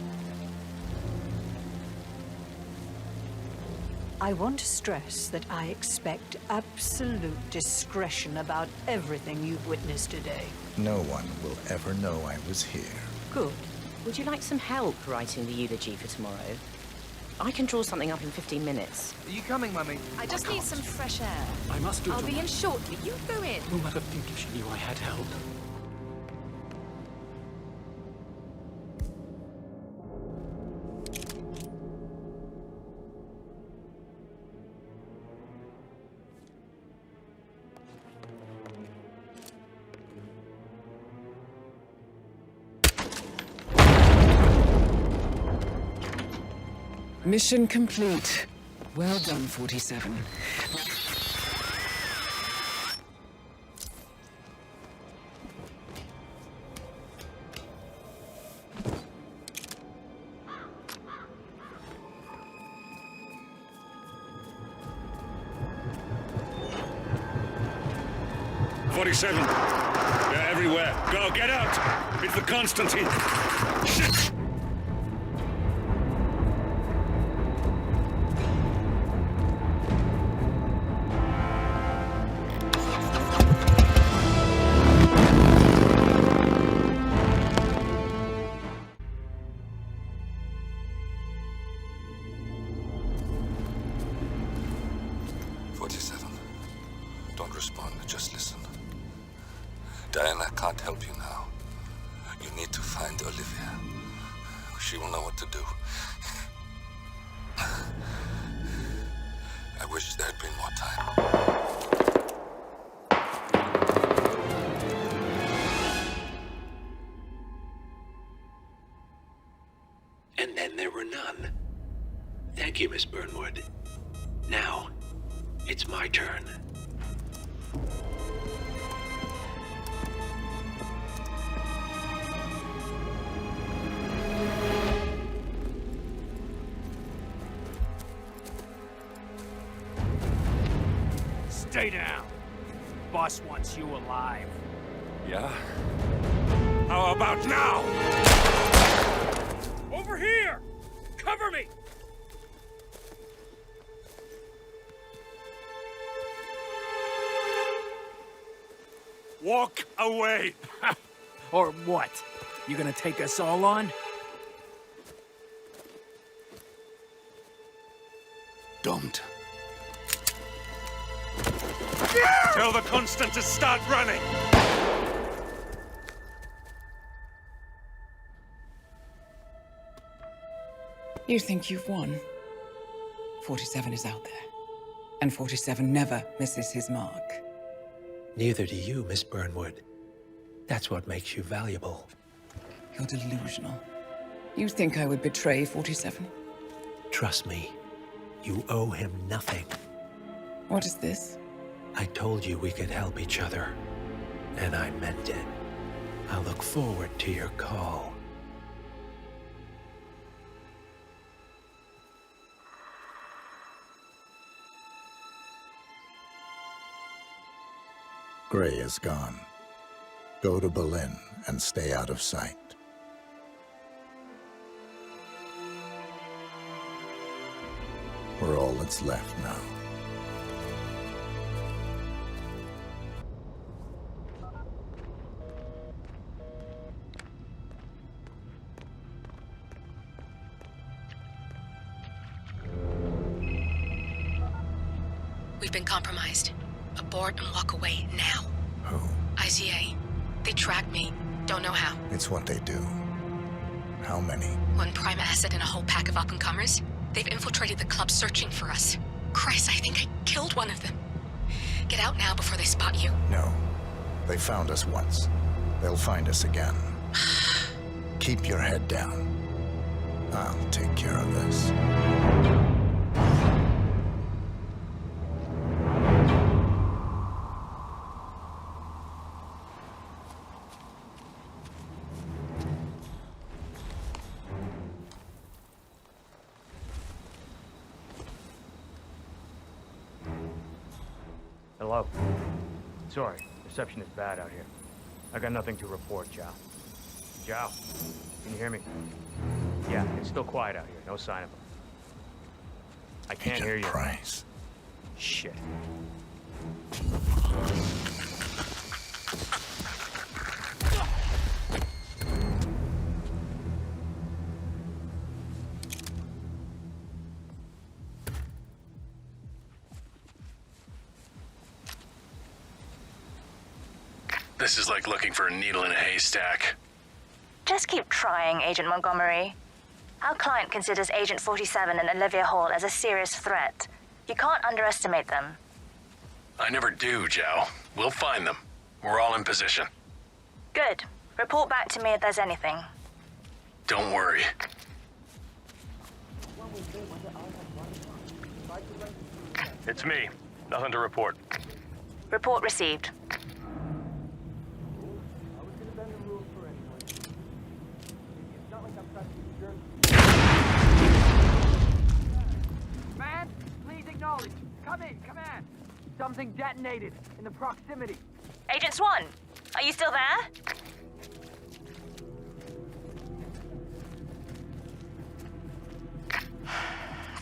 I want to stress that I expect absolute discretion about everything you've witnessed today. No one will ever know I was here. Good. Would you like some help writing the eulogy for tomorrow? I can draw something up in 15 minutes. Are you coming, Mummy? I just need some fresh air. I must do it I'll on be my- in shortly. You go in. Will Mother think if she knew I had help? Mission complete. Well done, 47. They're everywhere. Go, get out! It's the Constantine. Shit! Don't respond, just listen. Diana can't help you now. You need to find Olivia. She will know what to do. I wish there had been more time. And then there were none. Thank you, Miss Burnwood. Now, it's my turn. Stay down. Boss wants you alive. Yeah? How about now? Over here! Cover me! Walk away! Or what? You gonna take us all on? Don't. Tell the Constant to start running! You think you've won? 47 is out there. And 47 never misses his mark. Neither do you, Miss Burnwood. That's what makes you valuable. You're delusional. You think I would betray 47? Trust me, you owe him nothing. What is this? I told you we could help each other, and I meant it. I look forward to your call. Gray is gone. Go to Berlin and stay out of sight. We're all that's left now. We've been compromised. Abort and walk away now. Who? ICA. They tracked me. Don't know how. It's what they do. How many? One prime asset and a whole pack of up-and-comers. They've infiltrated the club searching for us. Christ, I think I killed one of them. Get out now before they spot you. No. They found us once. They'll find us again. Keep your head down. I'll take care of this. Hello? Sorry, reception is bad out here. I got nothing to report, Zhao. Zhao, can you hear me? Yeah, it's still quiet out here. No sign of him. I can't hear you. Price. Shit. This is like looking for a needle in a haystack. Just keep trying, Agent Montgomery. Our client considers Agent 47 and Olivia Hall as a serious threat. You can't underestimate them. I never do, Zhao. We'll find them. We're all in position. Good. Report back to me if there's anything. Don't worry. It's me. Nothing to report. Report received. Man, please acknowledge. Come in, command. Something detonated in the proximity. Agent Swan, are you still there?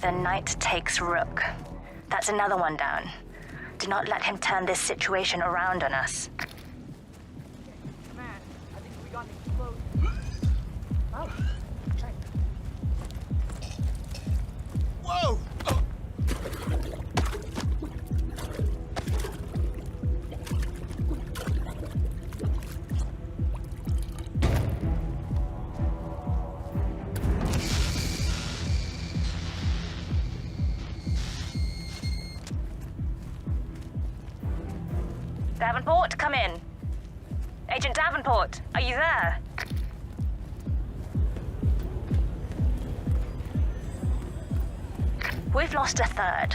The knight takes rook. That's another one down. Do not let him turn this situation around on us. Command, I think we got an explosion. Oh, hey. Whoa! Davenport, come in. Agent Davenport, are you there? We've lost a third.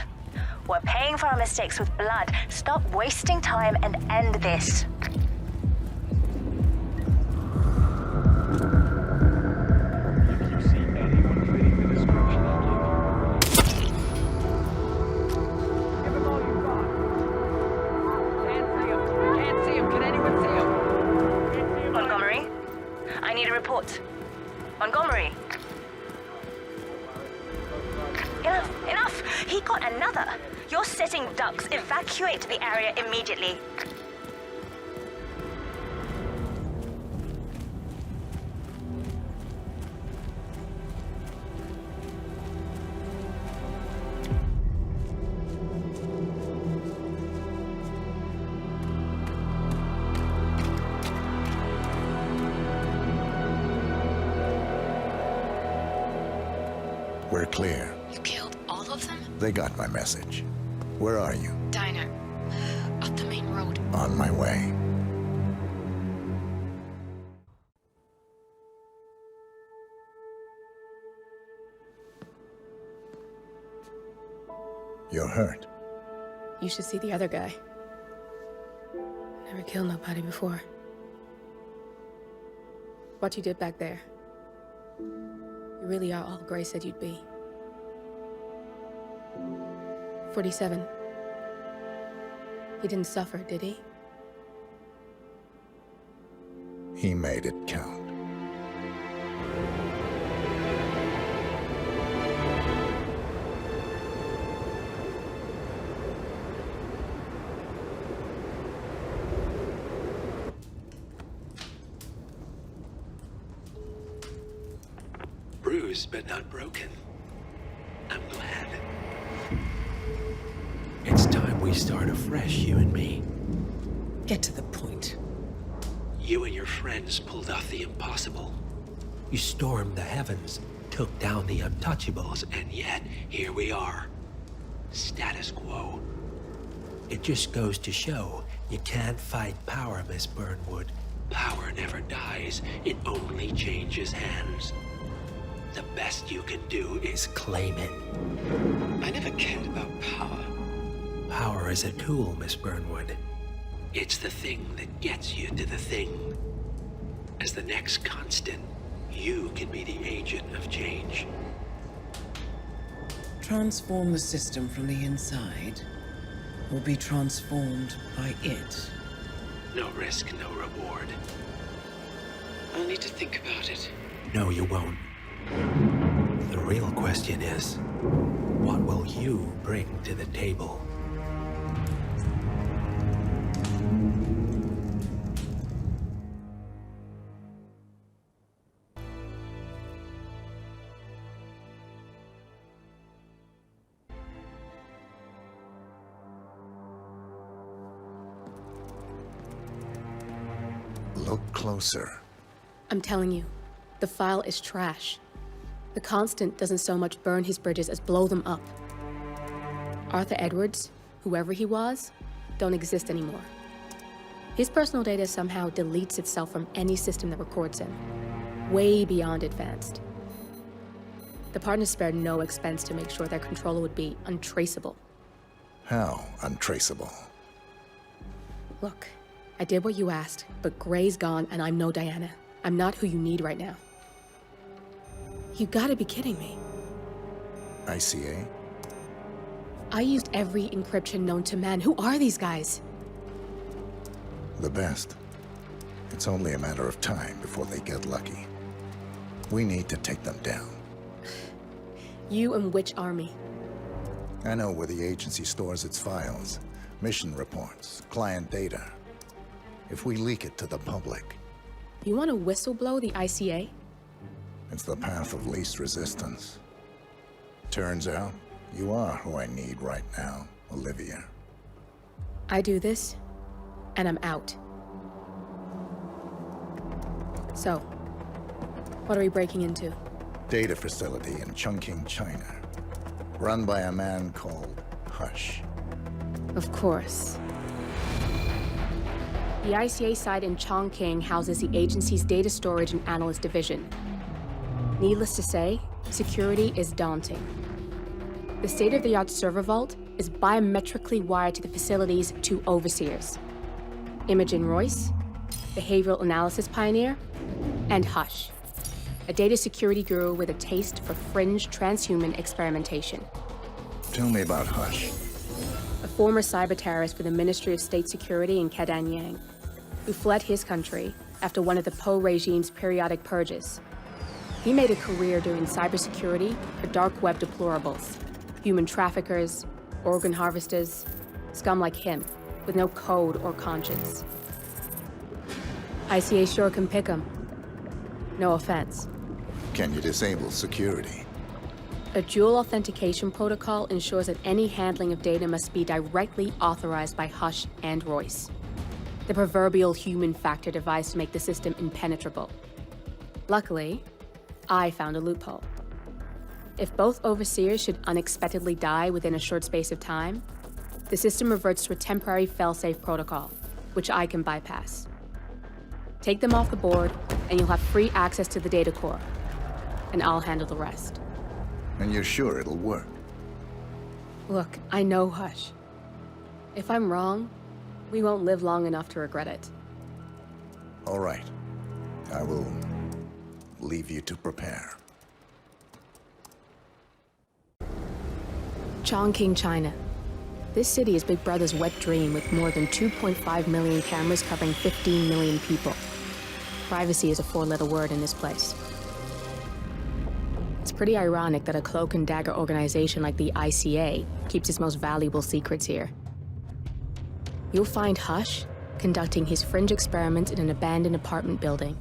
We're paying for our mistakes with blood. Stop wasting time and end this. If you see anyone fitting the description I give him all you got. Can't see him. Can't see him. Can anyone see him? Montgomery, I need a report. Montgomery. Enough, enough! He got another. You're sitting ducks. Evacuate the area immediately. We're clear. You killed all of them? They got my message. Where are you? Diner. Up the main road. On my way. You're hurt. You should see the other guy. Never killed nobody before. What you did back there. You really are all Gray said you'd be. 47. He didn't suffer, did he? He made it count. Bruised but not broken. I'm glad. It's time we start afresh, you and me. Get to the point. You and your friends pulled off the impossible. You stormed the heavens, took down the untouchables, And yet, here we are. Status quo. it just goes to show you can't fight power, Miss Burnwood. power never dies, it only changes hands. The best you can do is claim it. I never cared about power. Power is a tool, Miss Burnwood. It's the thing that gets you to the thing. As the next constant, you can be the agent of change. Transform the system from the inside, or be transformed by it. No risk, no reward. I'll need to think about it. No, you won't. The real question is, what will you bring to the table? Look closer. I'm telling you, the file is trash. The Constant doesn't so much burn his bridges as blow them up. Arthur Edwards, whoever he was, don't exist anymore. His personal data somehow deletes itself from any system that records him, way beyond advanced. The partners spared no expense to make sure their controller would be untraceable. How untraceable? Look, I did what you asked, but Gray's gone and I'm no Diana. I'm not who you need right now. You gotta be kidding me. ICA? I used every encryption known to man. Who are these guys? The best. It's only a matter of time before they get lucky. We need to take them down. You and which army? I know where the agency stores its files, mission reports, client data. If we leak it to the public... You want to whistleblow the ICA? It's the path of least resistance. Turns out, you are who I need right now, Olivia. I do this, and I'm out. So, what are we breaking into? Data facility in Chongqing, China. Run by a man called Hush. Of course. The ICA site in Chongqing houses the agency's data storage and analyst division. Needless to say, security is daunting. The state-of-the-art server vault is biometrically wired to the facility's two overseers: Imogen Royce, behavioral analysis pioneer, and Hush, a data security guru with a taste for fringe transhuman experimentation. Tell me about Hush. A former cyber terrorist for the Ministry of State Security in Kadanyang, who fled his country after one of the Po regime's periodic purges. He made a career doing cybersecurity for dark web deplorables, human traffickers, organ harvesters, scum like him, with no code or conscience. ICA sure can pick him. No offense. Can you disable security? A dual authentication protocol ensures that any handling of data must be directly authorized by Hush and Royce, the proverbial human factor device to make the system impenetrable. Luckily, I found a loophole. If both overseers should unexpectedly die within a short space of time, the system reverts to a temporary fail-safe protocol, which I can bypass. Take them off the board, and you'll have free access to the data core, and I'll handle the rest. And you're sure it'll work? Look, I know Hush. If I'm wrong, we won't live long enough to regret it. All right. I will leave you to prepare. Chongqing, China. This city is Big Brother's wet dream with more than 2.5 million cameras covering 15 million people. Privacy is a four-letter word in this place. It's pretty ironic that a cloak and dagger organization like the ICA keeps its most valuable secrets here. You'll find Hush conducting his fringe experiments in an abandoned apartment building,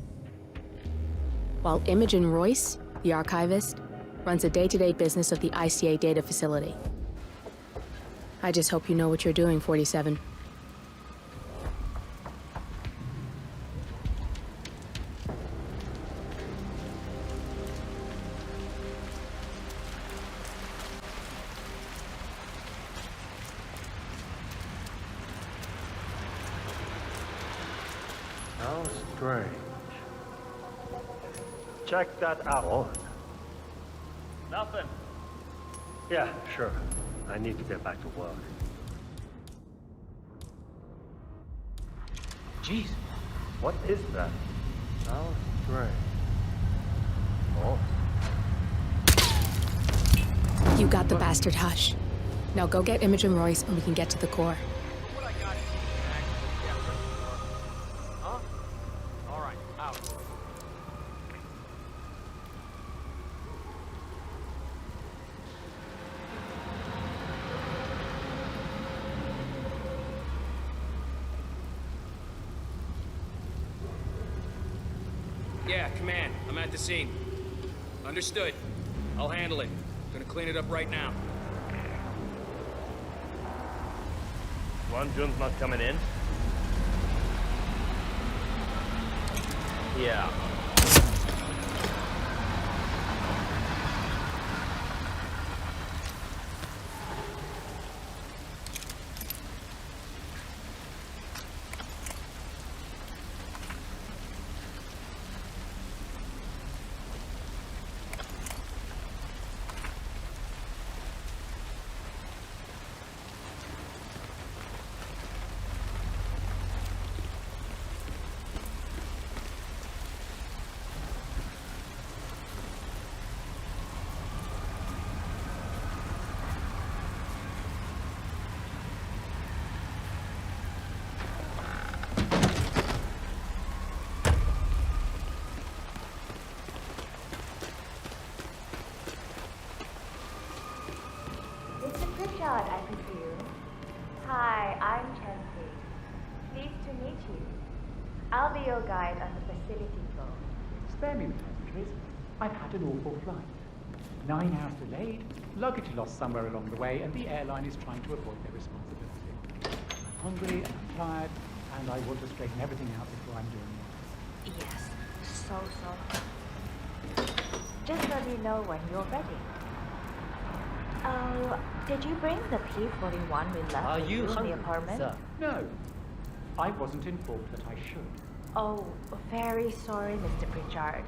while Imogen Royce, the archivist, runs the day-to-day business of the ICA data facility. I just hope you know what you're doing, 47. Oh, strange. Check that out. Nothing. Yeah, sure. I need to get back to work. Jeez, what is that? How strange. Oh. You got the bastard, Hush. Now go get Imogen Royce and we can get to the core. Huh? All right, out. Yeah, command. I'm at the scene. Understood. I'll handle it. Gonna clean it up right now. Jun's not coming in? Yeah. I presume. Hi, I'm Chelsea. Pleased to meet you. I'll be your guide on the facility floor. Spare me the pleasantries. I've had an awful flight. 9 hours delayed, luggage lost somewhere along the way, and the airline is trying to avoid their responsibility. I'm hungry and I'm tired, and I want to straighten everything out before I'm doing it. Yes, so sorry. Just let me know when you're ready. Oh, did you bring the P-41 we left with you in the apartment? Sir? No. I wasn't informed that I should. Oh, very sorry, Mr. Pritchard.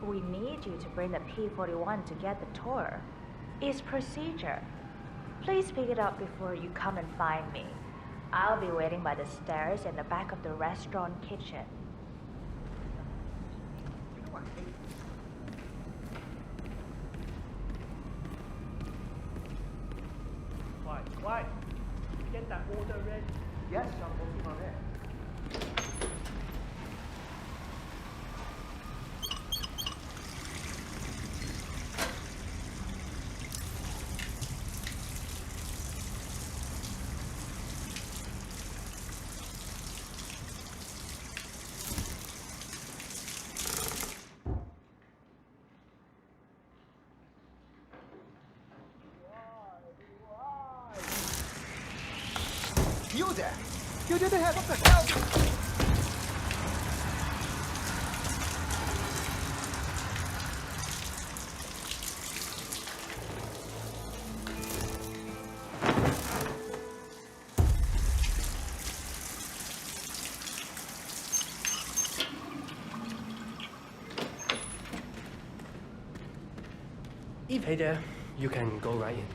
We need you to bring the P-41 to get the tour. It's procedure. Please pick it up before you come and find me. I'll be waiting by the stairs in the back of the restaurant kitchen. Quiet. Get that order ready. Yes, I'm working on it. You there! You didn't have what the hell? Eve, hey there. You can go right in.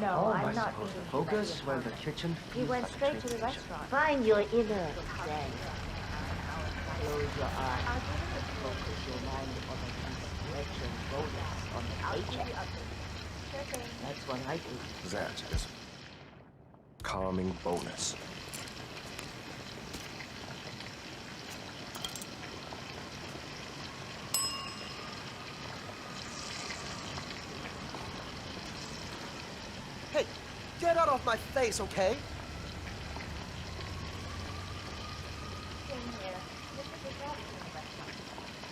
No, I'm not eating. Focus when the kitchen. He went straight to the restaurant. Find your inner then. Close your eyes. Focus your mind on the insurrection bonus on the paycheck. That's what I do. That is calming bonus. Hey, get out of my face, okay?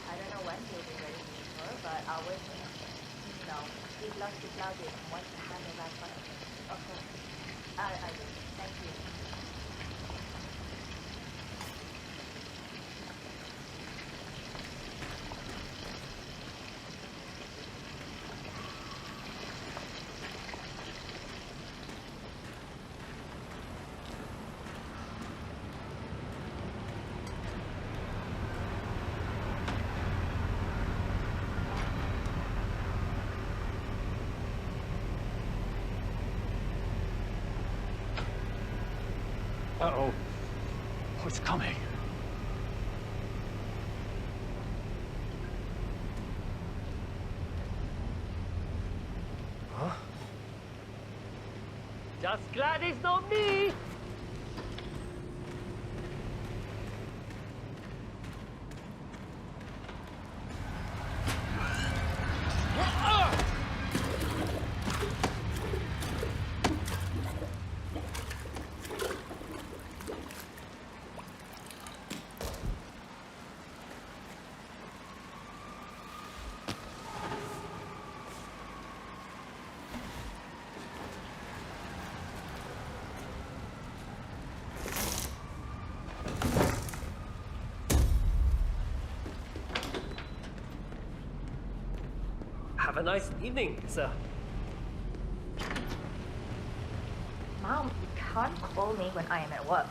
I don't know when he'll be ready to tour, but I'll wait for him. No, he'd love to plug it and wants to handle that first. Of course. I do. Thank you. Uh-oh. What's coming? Huh? Just glad it's not me! Have a nice evening, sir. Mom, you can't call me when I am at work.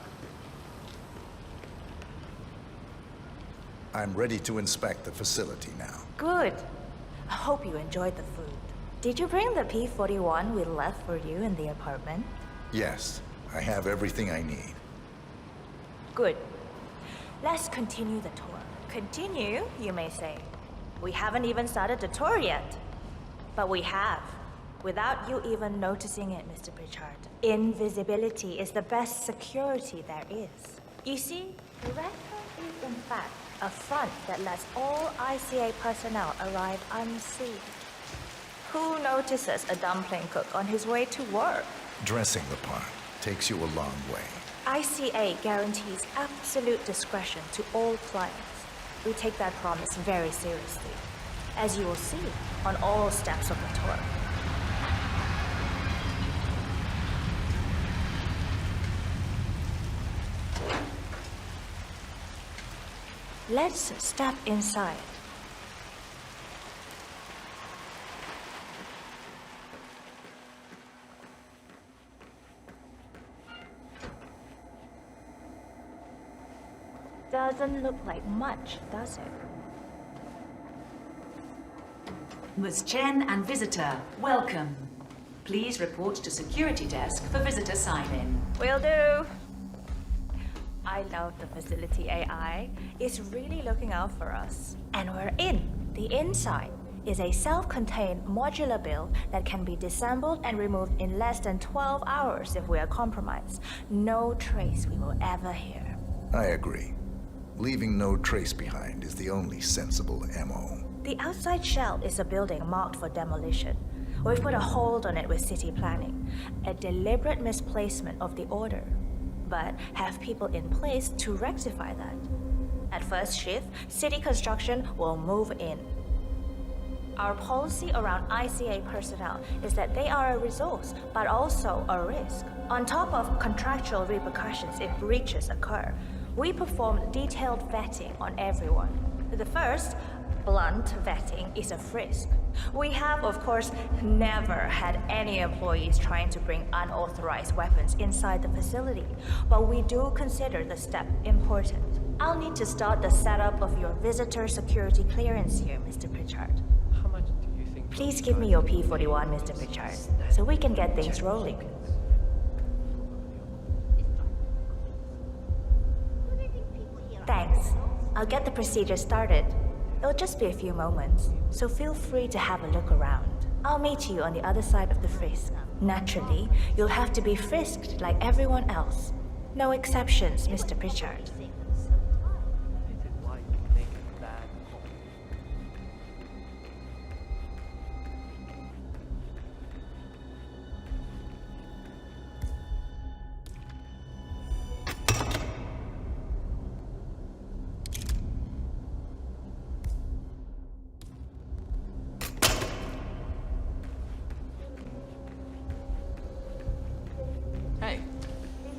I'm ready to inspect the facility now. Good. I hope you enjoyed the food. Did you bring the P-41 we left for you in the apartment? Yes, I have everything I need. Good. Let's continue the tour. Continue, you may say. We haven't even started the tour yet. But we have, without you even noticing it, Mr. Pritchard. Invisibility is the best security there is. You see, the Red Room is in fact a front that lets all ICA personnel arrive unseen. Who notices a dumpling cook on his way to work? Dressing the part takes you a long way. ICA guarantees absolute discretion to all clients. We take that promise very seriously, as you will see on all steps of the tour. Let's step inside. Doesn't look like much, does it? Ms. Chen and visitor, welcome. Please report to security desk for visitor sign-in. Will do. I love the facility AI. It's really looking out for us. And we're in. The inside is a self-contained modular build that can be disassembled and removed in less than 12 hours if we are compromised. No trace we will ever hear. I agree. Leaving no trace behind is the only sensible MO. The outside shell is a building marked for demolition. We've put a hold on it with city planning. A deliberate misplacement of the order. But have people in place to rectify that. At first shift, city construction will move in. Our policy around ICA personnel is that they are a resource, but also a risk. On top of contractual repercussions if breaches occur, we perform detailed vetting on everyone. The first, blunt vetting, is a frisk. We have, of course, never had any employees trying to bring unauthorized weapons inside the facility, but we do consider the step important. I'll need to start the setup of your visitor security clearance here, Mr. Pritchard. How much do you think? Please give me your P-41, Mr. Pritchard, so we can get things rolling. Thanks. I'll get the procedure started. It'll just be a few moments, so feel free to have a look around. I'll meet you on the other side of the frisk. Naturally, you'll have to be frisked like everyone else. No exceptions, Mr. Pritchard.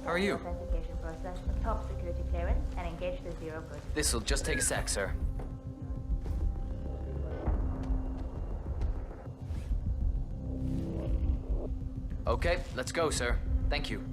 How are you? Authentication process, top security clearance, and engage the zero process. This'll just take a sec, sir. Okay, let's go, sir. Thank you.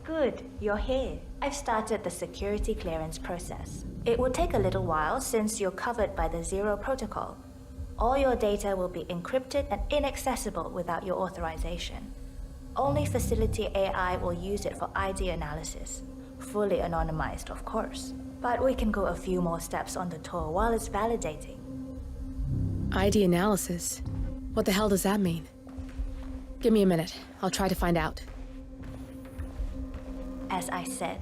Good, you're here. I've started the security clearance process. It will take a little while since you're covered by the Zero Protocol. All your data will be encrypted and inaccessible without your authorization. Only facility AI will use it for ID analysis. Fully anonymized, of course. But we can go a few more steps on the tour while it's validating. ID analysis? What the hell does that mean? Give me a minute. I'll try to find out. As I said,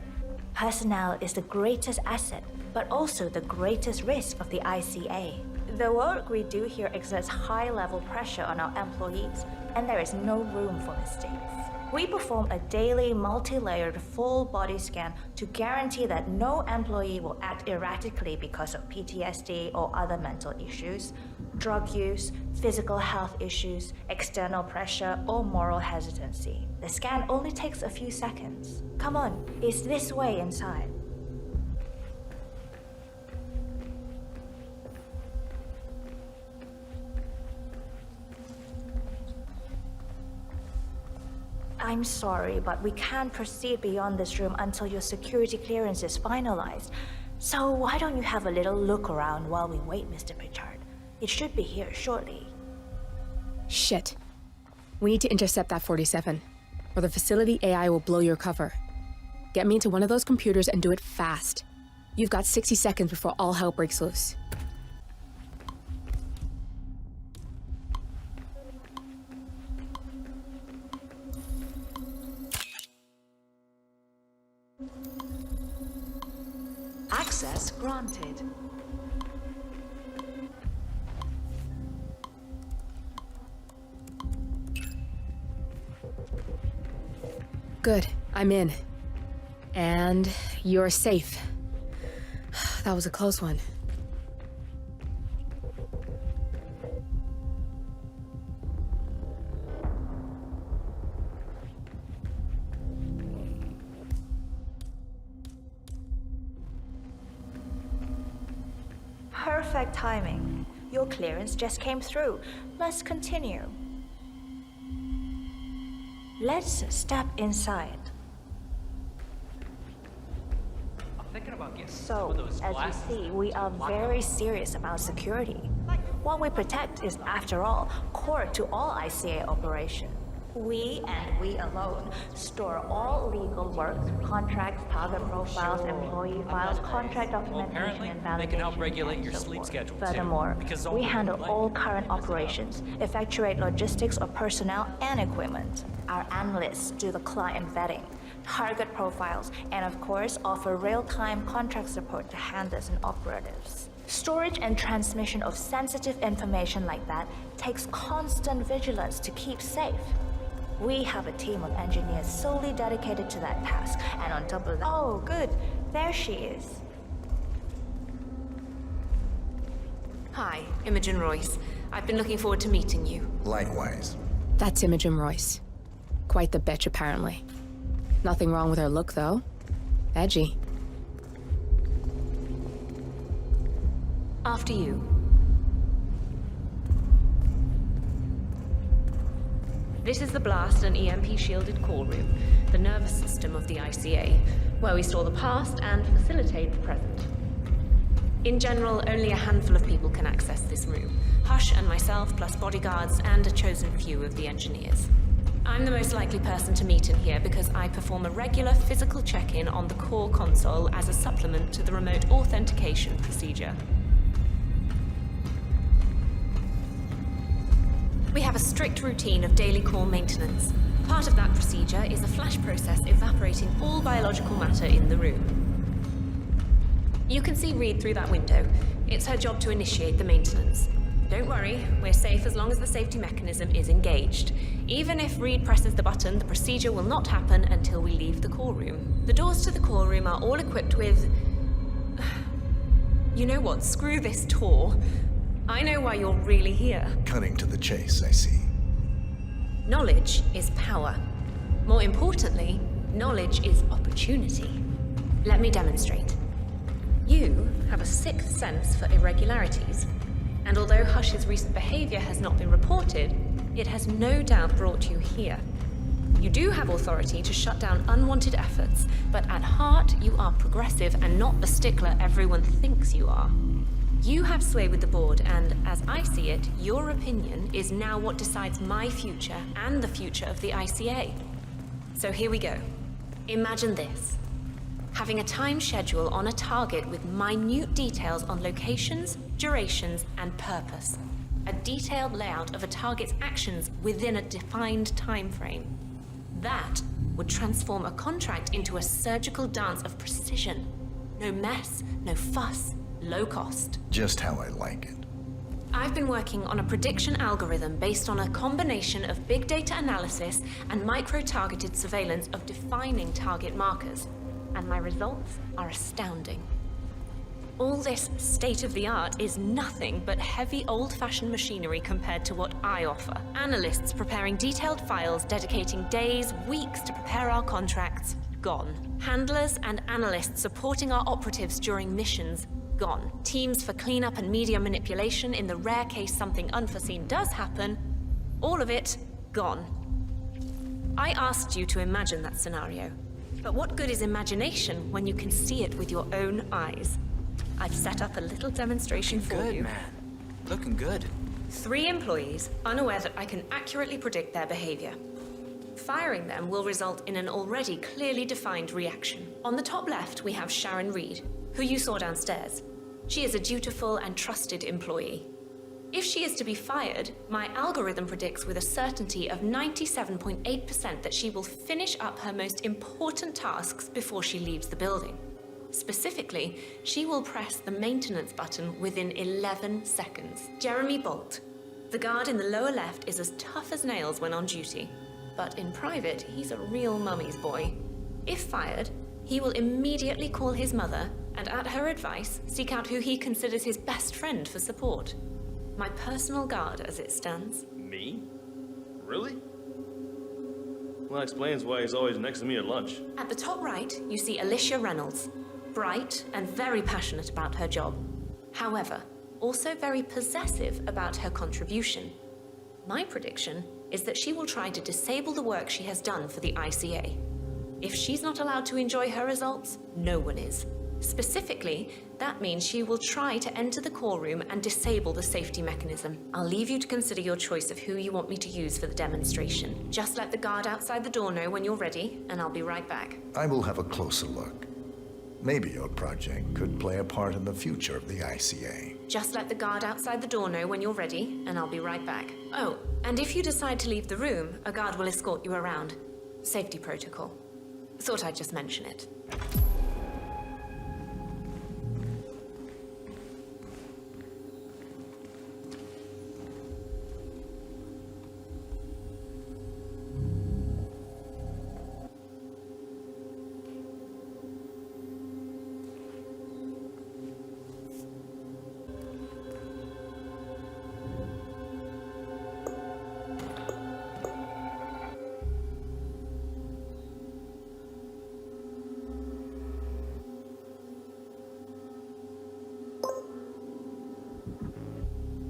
personnel is the greatest asset, but also the greatest risk of the ICA. The work we do here exerts high-level pressure on our employees, and there is no room for mistakes. We perform a daily, multi-layered, full-body scan to guarantee that no employee will act erratically because of PTSD or other mental issues, drug use, physical health issues, external pressure, or moral hesitancy. The scan only takes a few seconds. Come on, it's this way inside. I'm sorry, but we can't proceed beyond this room until your security clearance is finalized. So why don't you have a little look around while we wait, Mr. Pritchard? It should be here shortly. Shit. We need to intercept that 47, or the facility AI will blow your cover. Get me into one of those computers and do it fast. You've got 60 seconds before all hell breaks loose. Access granted. Good, I'm in. And you're safe. That was a close one. Perfect timing. Your clearance just came through. Let's continue. Let's step inside. I'm thinking about getting So, as you see, we are very serious about security. What we protect is, after all, core to all ICA operation. We, and we alone, store all legal work, contracts, target profiles, employee files, contract documentation, and validation. They can help regulate and your so sleep forth. schedule, too, Furthermore, because we only handle like all current operations, effectuate logistics of personnel and equipment. Our analysts do the client vetting, target profiles, and of course, offer real-time contract support to handlers and operatives. Storage and transmission of sensitive information like that takes constant vigilance to keep safe. We have a team of engineers solely dedicated to that task, and on top of that— Oh, good. There she is. Hi, Imogen Royce. I've been looking forward to meeting you. Likewise. That's Imogen Royce. Quite the bitch, apparently. Nothing wrong with her look, though. Edgy. After you. This is the blast and EMP-shielded call room, the nervous system of the ICA, where we store the past and facilitate the present. In general, only a handful of people can access this room. Hush and myself, plus bodyguards and a chosen few of the engineers. I'm the most likely person to meet in here because I perform a regular physical check-in on the core console as a supplement to the remote authentication procedure. We have a strict routine of daily core maintenance. Part of that procedure is a flash process evaporating all biological matter in the room. You can see Reed through that window. It's her job to initiate the maintenance. Don't worry, we're safe as long as the safety mechanism is engaged. Even if Reed presses the button, the procedure will not happen until we leave the core room. The doors to the core room are all equipped with— You know what? Screw this tour. I know why you're really here. Cutting to the chase, I see. Knowledge is power. More importantly, knowledge is opportunity. Let me demonstrate. You have a sixth sense for irregularities, and although Hush's recent behavior has not been reported, it has no doubt brought you here. You do have authority to shut down unwanted efforts, but at heart, you are progressive and not the stickler everyone thinks you are. You have sway with the board, and as I see it, your opinion is now what decides my future and the future of the ICA. So here we go. Imagine this. Having a time schedule on a target with minute details on locations, durations, and purpose. A detailed layout of a target's actions within a defined time frame. That would transform a contract into a surgical dance of precision. No mess, no fuss, low cost. Just how I like it. I've been working on a prediction algorithm based on a combination of big data analysis and micro-targeted surveillance of defining target markers. And my results are astounding. All this state-of-the-art is nothing but heavy old-fashioned machinery compared to what I offer. Analysts preparing detailed files, dedicating days, weeks to prepare our contracts, gone. Handlers and analysts supporting our operatives during missions, gone. Teams for cleanup and media manipulation in the rare case something unforeseen does happen, all of it, gone. I asked you to imagine that scenario. But what good is imagination when you can see it with your own eyes? I've set up a little demonstration for you. Good, man. Looking good. 3 employees, unaware that I can accurately predict their behavior. Firing them will result in an already clearly defined reaction. On the top left, we have Sharon Reed, who you saw downstairs. She is a dutiful and trusted employee. If she is to be fired, my algorithm predicts with a certainty of 97.8% that she will finish up her most important tasks before she leaves the building. Specifically, she will press the maintenance button within 11 seconds. Jeremy Bolt. The guard in the lower left is as tough as nails when on duty, but in private, he's a real mummy's boy. If fired, he will immediately call his mother and, at her advice, seek out who he considers his best friend for support. My personal guard, as it stands. Me? Really? Well, that explains why he's always next to me at lunch. At the top right, you see Alicia Reynolds. Bright and very passionate about her job. However, also very possessive about her contribution. My prediction is that she will try to disable the work she has done for the ICA. If she's not allowed to enjoy her results, no one is. Specifically, that means she will try to enter the core room and disable the safety mechanism. I'll leave you to consider your choice of who you want me to use for the demonstration. Just let the guard outside the door know when you're ready, and I'll be right back. I will have a closer look. Maybe your project could play a part in the future of the ICA. Just let the guard outside the door know when you're ready, and I'll be right back. Oh, and if you decide to leave the room, a guard will escort you around. Safety protocol. Thought I'd just mention it.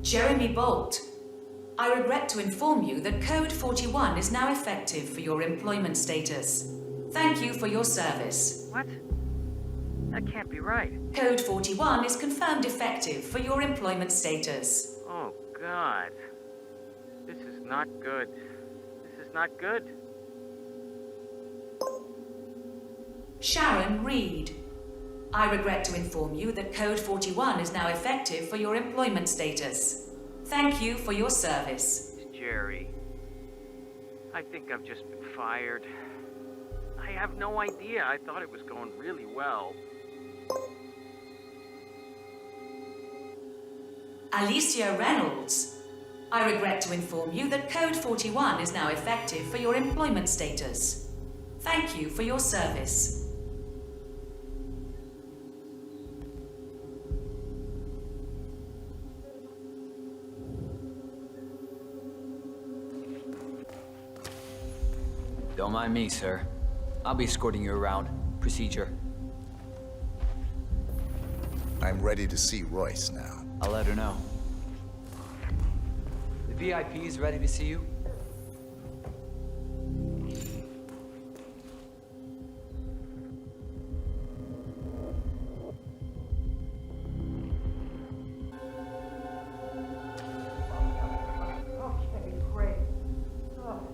Jeremy Bolt, I regret to inform you that Code 41 is now effective for your employment status. Thank you for your service. What? That can't be right. Code 41 is confirmed effective for your employment status. Oh, God. This is not good. This is not good. Sharon Reed, I regret to inform you that Code 41 is now effective for your employment status. Thank you for your service. Jerry, I think I've just been fired. I have no idea. I thought it was going really well. Alicia Reynolds, I regret to inform you that Code 41 is now effective for your employment status. Thank you for your service. Don't mind me, sir. I'll be escorting you around. Procedure. I'm ready to see Royce now. I'll let her know. The VIP is ready to see you.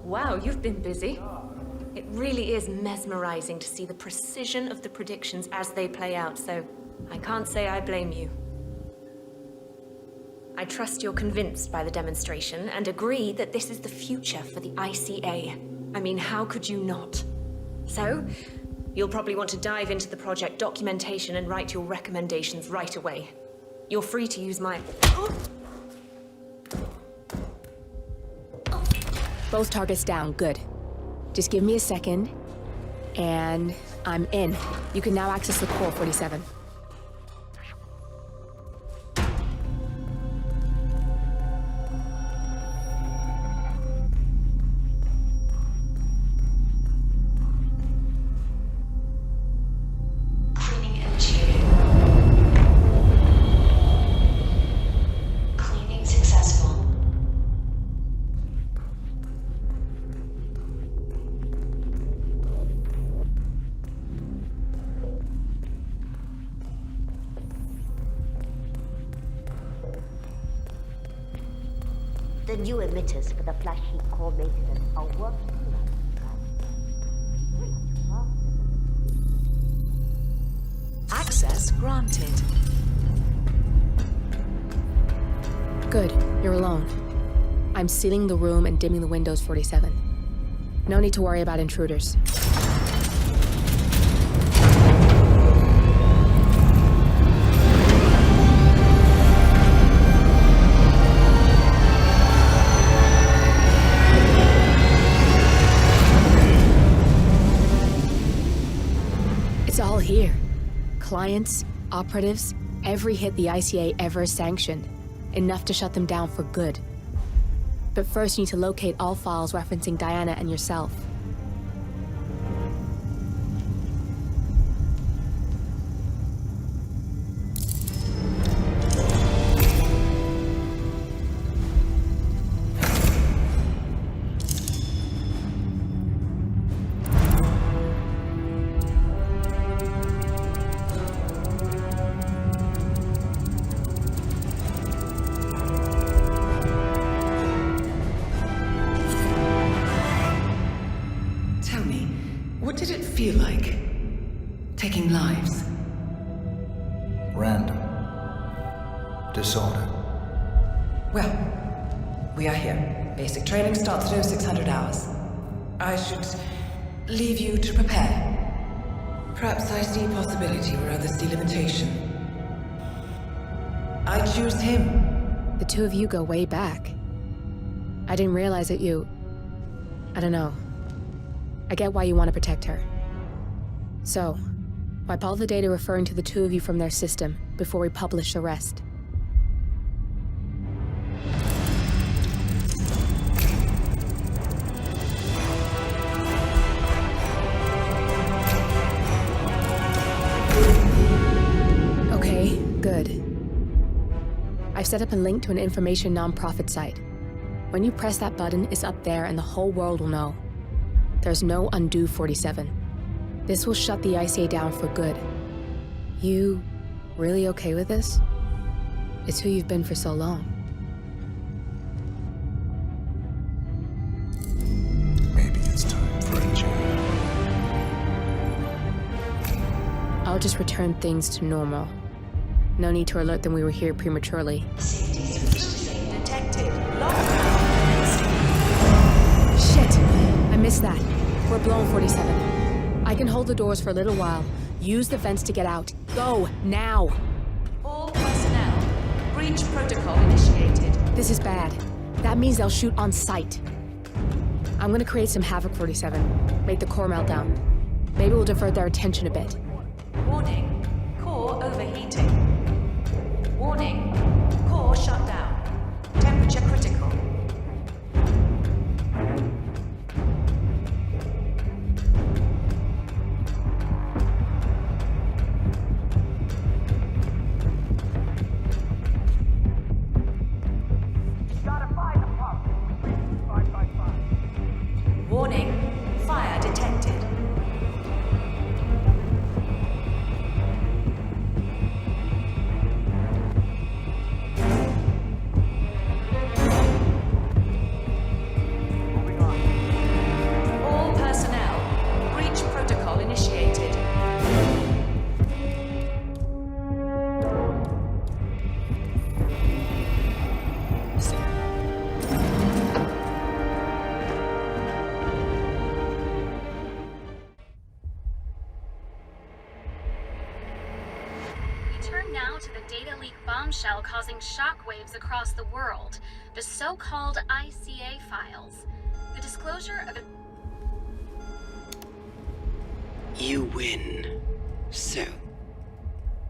wow, you've been busy. It really is mesmerizing to see the precision of the predictions as they play out, so I can't say I blame you. I trust you're convinced by the demonstration and agree that this is the future for the ICA. I mean, how could you not? So, you'll probably want to dive into the project documentation and write your recommendations right away. You're free to use my... Both targets down, good. Just give me a second, and I'm in. You can now access the core 47. The new emitters for the flash heat core maintenance are working Access granted. Good, you're alone. I'm sealing the room and dimming the windows 47. No need to worry about intruders. It's all here. Clients, operatives, every hit the ICA ever sanctioned. Enough to shut them down for good. But first you need to locate all files referencing Diana and yourself. What did it feel like? Taking lives? Random. Disorder. Well, we are here. Basic training starts at 0600 hours. I should leave you to prepare. Perhaps I see possibility where others see limitation. I choose him. The two of you go way back. I didn't realize that you... I don't know. I get why you want to protect her. So, wipe all the data referring to the two of you from their system before we publish the rest. Okay, good. I've set up a link to an information non-profit site. When you press that button, it's up there and the whole world will know. There's no undo 47. This will shut the ICA down for good. You really okay with this? It's who you've been for so long. Maybe it's time for a change. I'll just return things to normal. No need to alert them we were here prematurely. Detected. Shit! I missed that. We're blown 47. I can hold the doors for a little while. Use the vents to get out. Go, now! All personnel. Breach protocol initiated. This is bad. That means they'll shoot on sight. I'm gonna create some havoc 47. Make the core melt down. Maybe we'll divert their attention a bit. Warning. Core overheating. Warning. Core shut down. Temperature critical. Warning. Fire detected. bombshell causing shockwaves across the world. The so-called ICA files. The disclosure of... You win. So,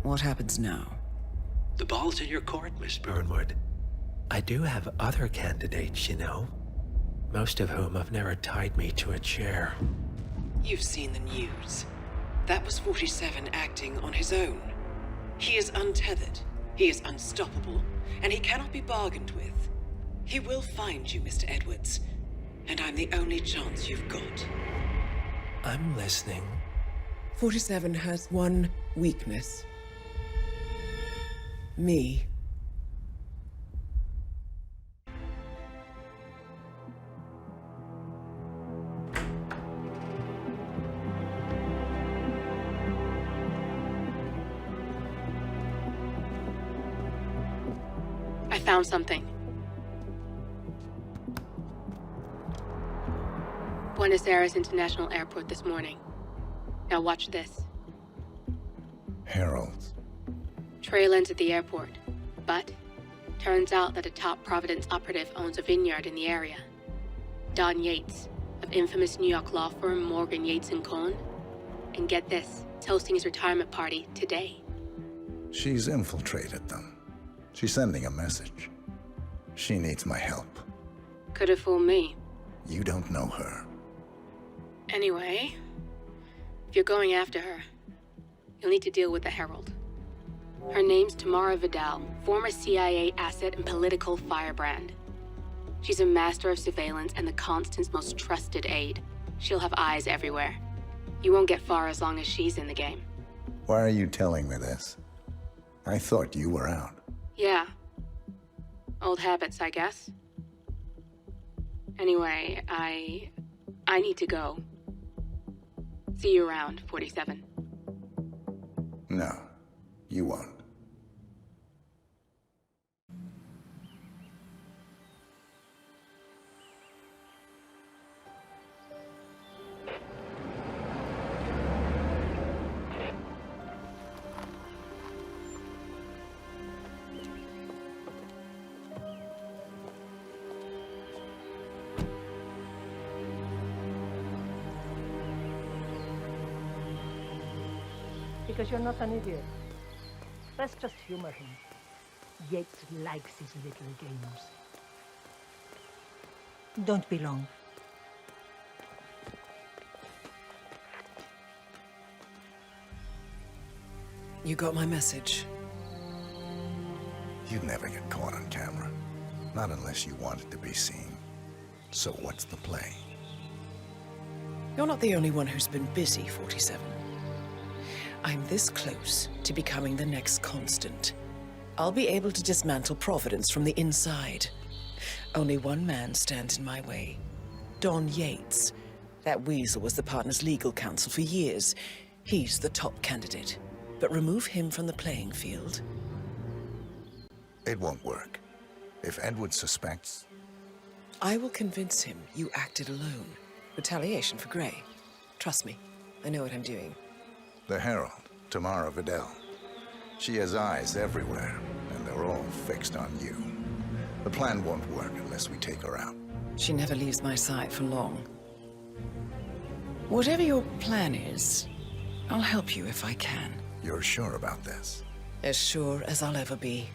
What happens now? the ball's in your court, Miss Burnwood. I do have other candidates, you know. Most of whom have never tied me to a chair. You've seen the news. That was 47 acting on his own. He is untethered, he is unstoppable, and he cannot be bargained with. He will find you, Mr. Edwards, and I'm the only chance you've got. I'm listening. 47 has one weakness. Me. I found something. Buenos Aires International Airport this morning. Now watch this. Heralds. Trail ends at the airport, but turns out that a top Providence operative owns a vineyard in the area. Don Yates, of infamous New York law firm Morgan, Yates & Cohn. And get this, he's hosting his retirement party today. She's infiltrated them. She's sending a message. She needs my help. Could have fooled me. You don't know her. Anyway, if you're going after her, you'll need to deal with the Herald. Her name's Tamara Vidal, former CIA asset and political firebrand. She's a master of surveillance and the Constant's most trusted aide. She'll have eyes everywhere. You won't get far as long as she's in the game. Why are you telling me this? I thought you were out. Yeah. Old habits, I guess. Anyway, I need to go. See you around, 47. No, you won't. Because you're not an idiot. Let's just humor him. Yates likes his little games. Don't be long. You got my message. You'd never get caught on camera. Not unless you wanted to be seen. So what's the play? You're not the only one who's been busy, 47. I'm this close to becoming the next Constant. I'll be able to dismantle Providence from the inside. Only one man stands in my way. Don Yates. That weasel was the partner's legal counsel for years. He's the top candidate. But remove him from the playing field. It won't work. If Edward suspects... I will convince him you acted alone. Retaliation for Gray. Trust me, I know what I'm doing. The Herald, Tamara Vidal. She has eyes everywhere, and they're all fixed on you. The plan won't work unless we take her out. She never leaves my side for long. Whatever your plan is, I'll help you if I can. You're sure about this? As sure as I'll ever be.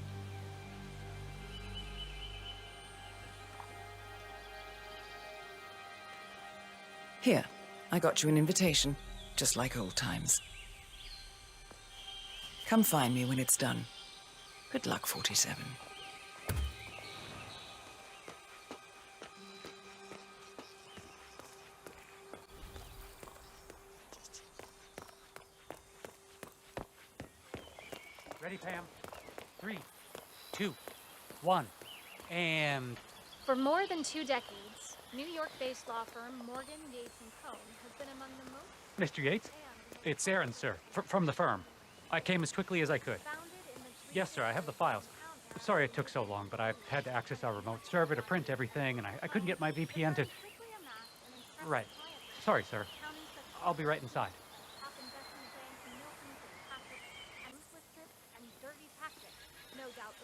Here, I got you an invitation, just like old times. Come find me when it's done. Good luck, 47. Ready, Pam? 3, 2, 1, and... For more than 2 decades, New York-based law firm Morgan, Yates & Cohn has been among the most... Mr. Yates? It's Aaron, sir, from the firm. I came as quickly as I could. Yes, sir, I have the files. Sorry it took so long, but I had to access our remote server to print everything, and I couldn't get my VPN to... Right. Sorry, sir. I'll be right inside. No doubt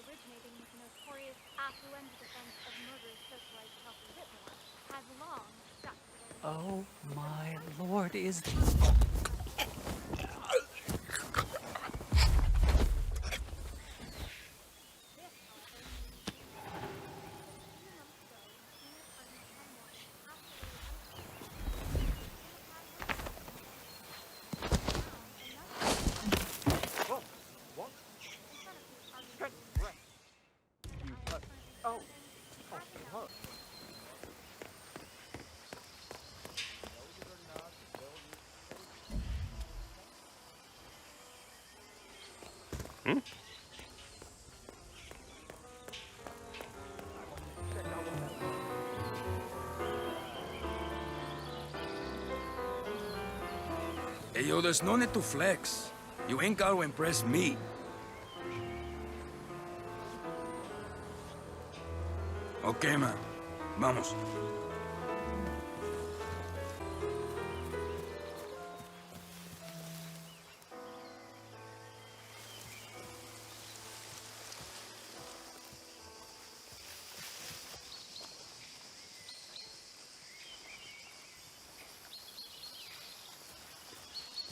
Oh my lord, is... Hmm? Hey, yo, there's no need to flex. You ain't gotta impress me. Okay, man. Vamos.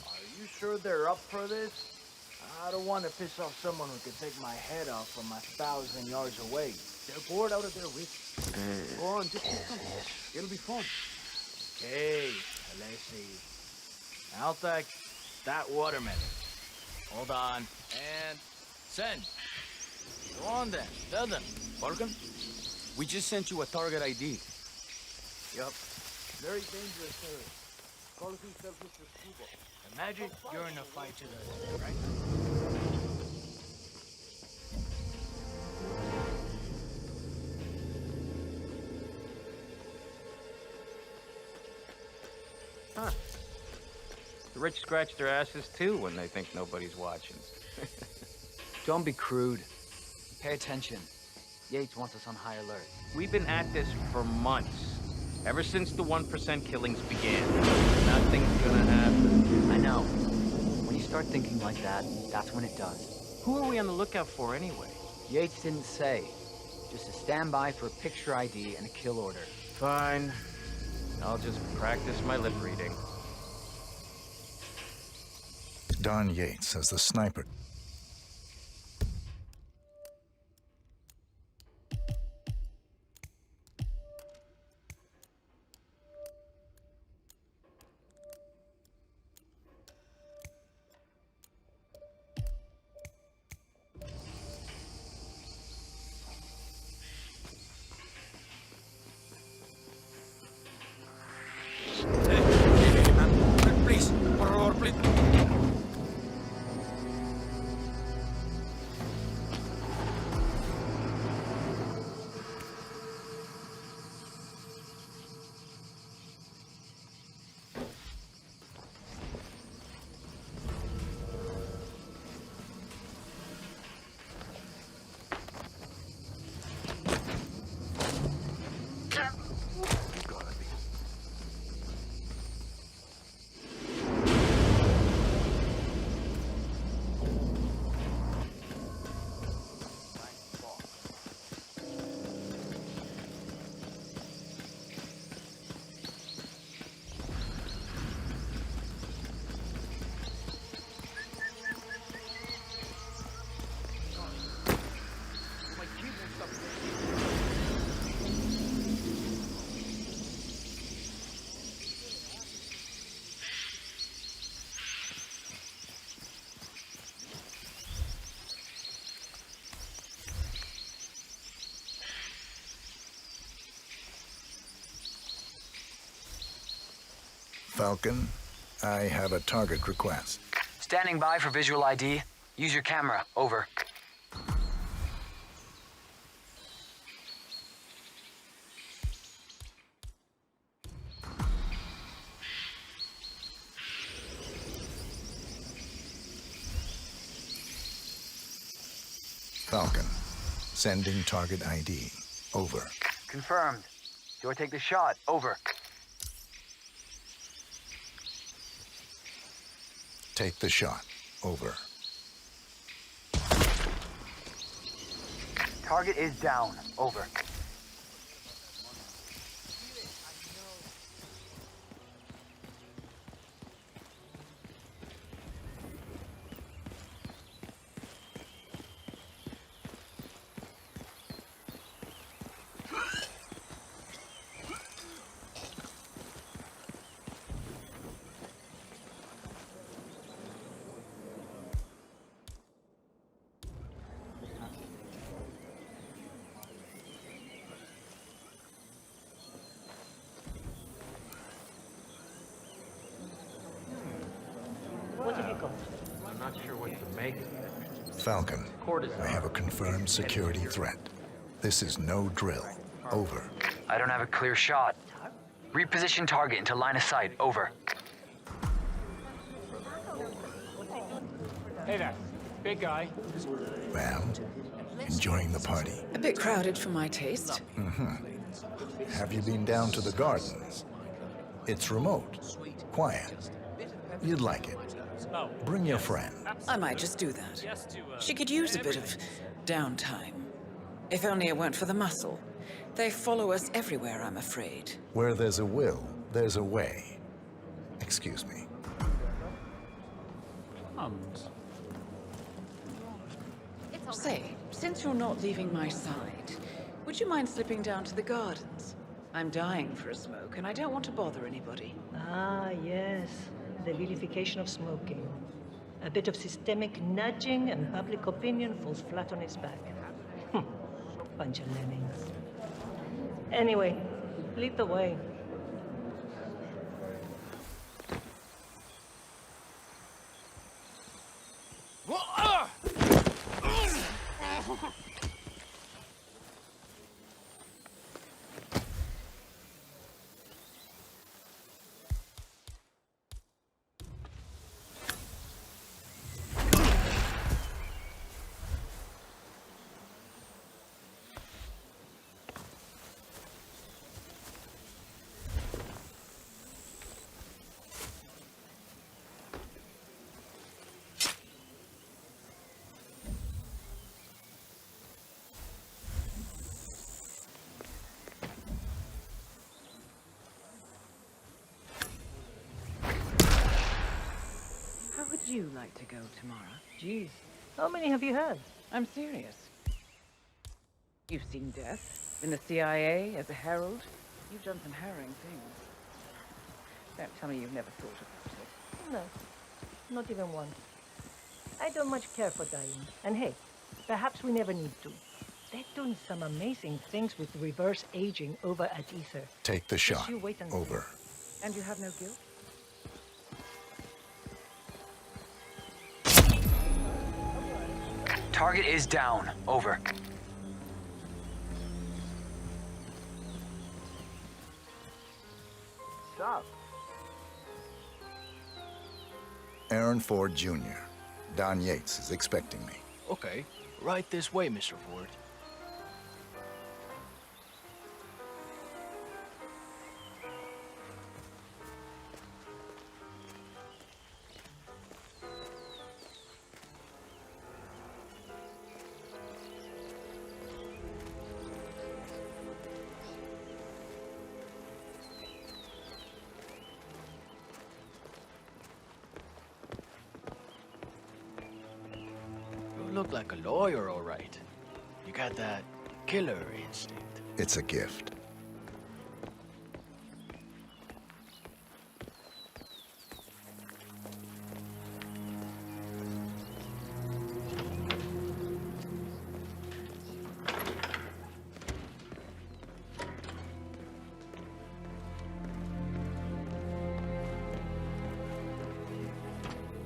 Are you sure they're up for this? I don't want to piss off someone who could take my head off from 1,000 yards away. They're bored out of their wits. Go on, just keep coming. It'll be fun. Okay, let's see. I'll take that watermelon. Hold on. And send. Go on then. Tell them. Falcon, we just sent you a target ID. Yup. Very dangerous area. Calls himself Mr. Scuba. Imagine you're in a fight to the right? Huh. The rich scratch their asses too when they think nobody's watching. Don't be crude. Pay attention. Yates wants us on high alert. We've been at this for months. Ever since the 1% killings began. Nothing's gonna happen. I know. When you start thinking like that, that's when it does. Who are we on the lookout for anyway? Yates didn't say. Just a standby for a picture ID and a kill order. Fine. I'll just practice my lip reading. Don Yates as the sniper. Please, por favor, please. Falcon, I have a target request. Standing by for visual ID. Use your camera. Over. Falcon, sending target ID. Over. Confirmed. Do I take the shot? Over. Take the shot. Over. Target is down. Over. I'm not sure what to make of it. Falcon, I have a confirmed security threat. This is no drill. Over. I don't have a clear shot. Reposition target into line of sight. Over. Hey there, big guy. Well, enjoying the party? A bit crowded for my taste. Have you been down to the gardens? It's remote, quiet. You'd like it. Bring your friend. I might just do that. She could use a bit of downtime. If only it weren't for the muscle. They follow us everywhere, I'm afraid. Where there's a will, there's a way. Excuse me. Say, since you're not leaving my side, would you mind slipping down to the gardens? I'm dying for a smoke, and I don't want to bother anybody. Ah, yes. The vilification of smoking. A bit of systemic nudging and public opinion falls flat on its back. Bunch of lemmings. Anyway, lead the way. How would you like to go tomorrow? Jeez, how many have you had? I'm serious. You've seen death in the CIA as a herald. You've done some harrowing things. Don't tell me you've never thought about it. No, not even one. I don't much care for dying. And hey, perhaps we never need to. They're doing some amazing things with reverse aging over at Ether. Take the shot. You wait and see. Over. And you have no guilt? Target is down. Over. Stop. Aaron Ford Jr. Don Yates is expecting me. Okay, right this way, Mr. Ford. You look like a lawyer, all right. You got that killer instinct. It's a gift.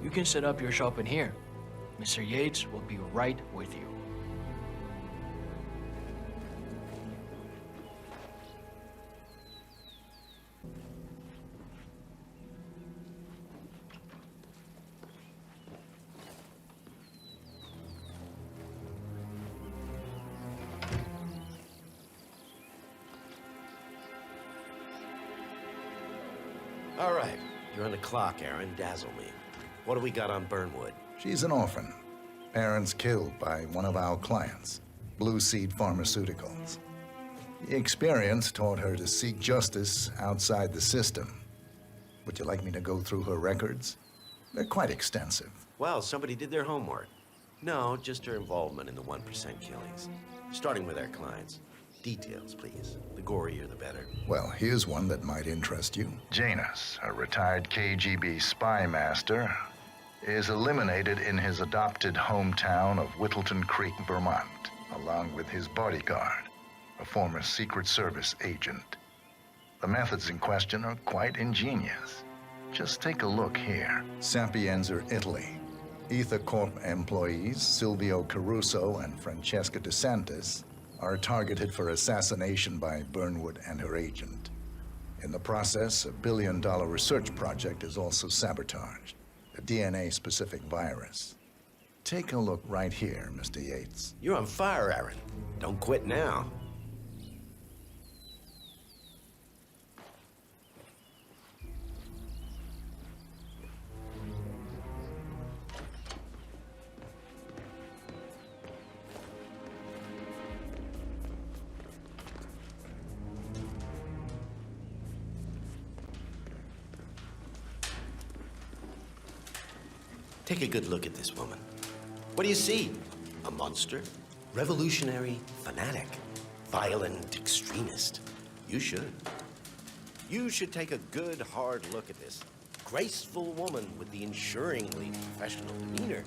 You can set up your shop in here. Mr. Yates will be right with you. All right, you're on the clock, Aaron. Dazzle me. What do we got on Burnwood? She's an orphan. Parents killed by one of our clients, Blue Seed Pharmaceuticals. The experience taught her to seek justice outside the system. Would you like me to go through her records? They're quite extensive. Well, somebody did their homework. No, just her involvement in the 1% killings. Starting with our clients. Details, please. The gorier, the better. Well, here's one that might interest you. Janus, a retired KGB spy master, is eliminated in his adopted hometown of Whittleton Creek, Vermont, along with his bodyguard, a former Secret Service agent. The methods in question are quite ingenious. Just take a look here. Sapienza, Italy. Ether Corp employees Silvio Caruso and Francesca DeSantis are targeted for assassination by Burnwood and her agent. In the process, a billion-dollar research project is also sabotaged. A DNA-specific virus. Take a look right here, Mr. Yates. You're on fire, Aaron. Don't quit now. Take a good look at this woman. What do you see? A monster? Revolutionary fanatic? Violent extremist? You should. You should take a good, hard look at this graceful woman with the ensuringly professional demeanor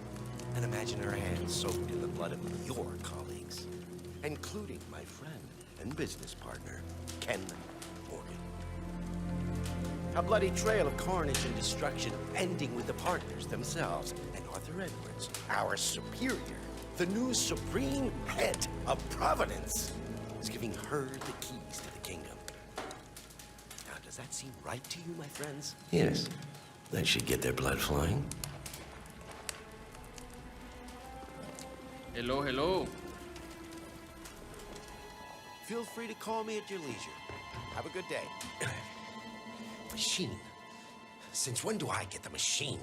and imagine her hands soaked in the blood of your colleagues, including my friend and business partner, Ken Morgan. A bloody trail of carnage and destruction, ending with the partners themselves and Arthur Edwards, our superior, the new supreme head of Providence, is giving her the keys to the kingdom. Now, does that seem right to you, my friends? Yes. That should get their blood flowing. Hello, hello. Feel free to call me at your leisure. Have a good day. Machine. Since when do I get the machine?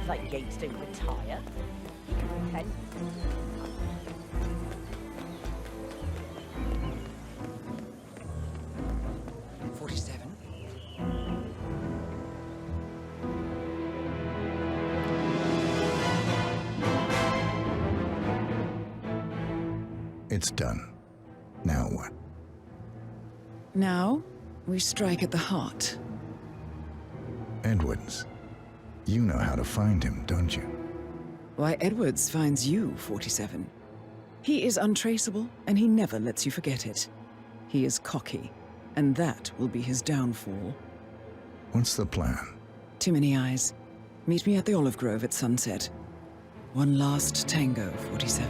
Like Yates don't retire. He can pretend. It's done. Now what? Now, we strike at the heart. Edwards. You know how to find him, don't you? Why, Edwards finds you, 47. He is untraceable, and he never lets you forget it. He is cocky, and that will be his downfall. What's the plan? Too many eyes. Meet me at the Olive Grove at sunset. One last tango, 47.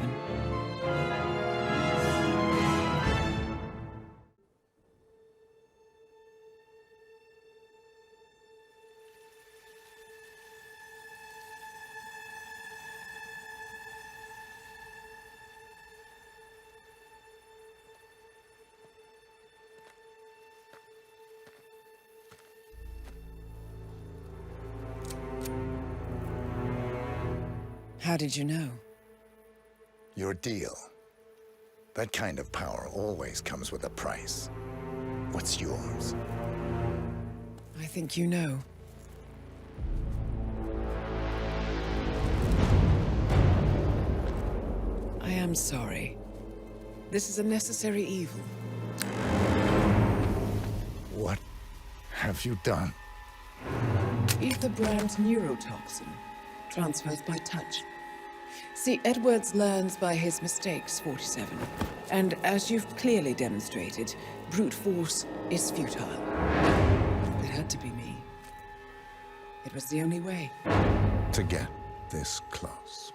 How did you know? Your deal. That kind of power always comes with a price. What's yours? I think you know. I am sorry. This is a necessary evil. What have you done? Ether brand neurotoxin. Transfers by touch. See, Edwards learns by his mistakes, 47. And as you've clearly demonstrated, brute force is futile. It had to be me. It was the only way. To get this close.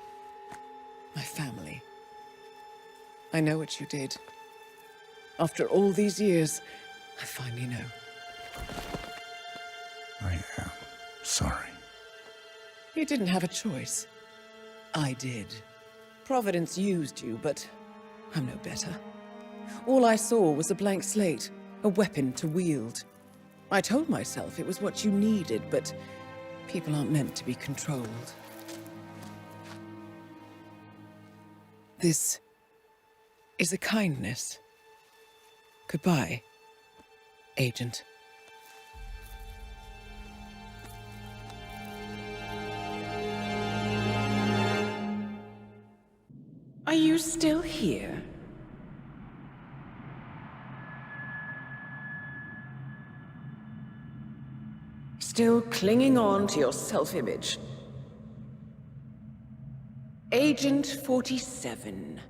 My family. I know what you did. After all these years, I finally know. Sorry. You didn't have a choice. I did. Providence used you, but I'm no better. All I saw was a blank slate, a weapon to wield. I told myself it was what you needed, but people aren't meant to be controlled. This is a kindness. Goodbye, Agent. Are you still here? Still clinging on to your self-image? Agent 47,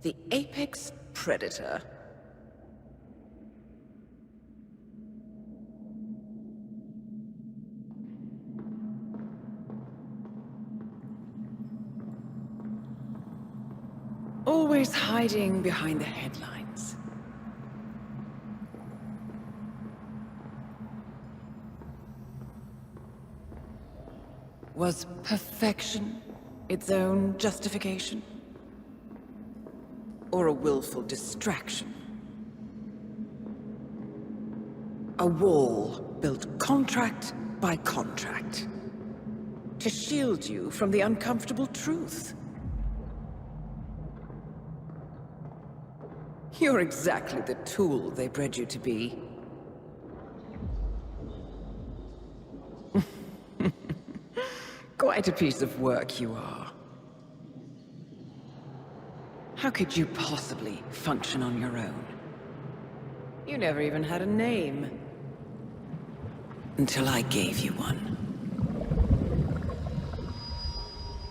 the apex predator. Always hiding behind the headlines. Was perfection its own justification? Or a willful distraction? A wall built contract by contract to shield you from the uncomfortable truth. You're exactly the tool they bred you to be. Quite a piece of work you are. How could you possibly function on your own? You never even had a name. Until I gave you one.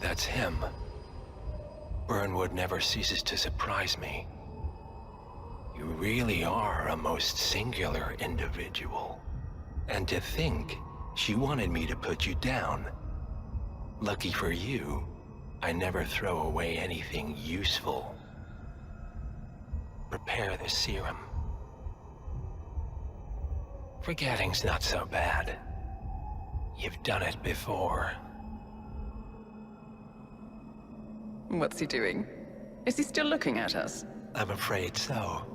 That's him. Burnwood never ceases to surprise me. You really are a most singular individual. And to think she wanted me to put you down. Lucky for you, I never throw away anything useful. Prepare the serum. Forgetting's not so bad. You've done it before. What's he doing? Is he still looking at us? I'm afraid so.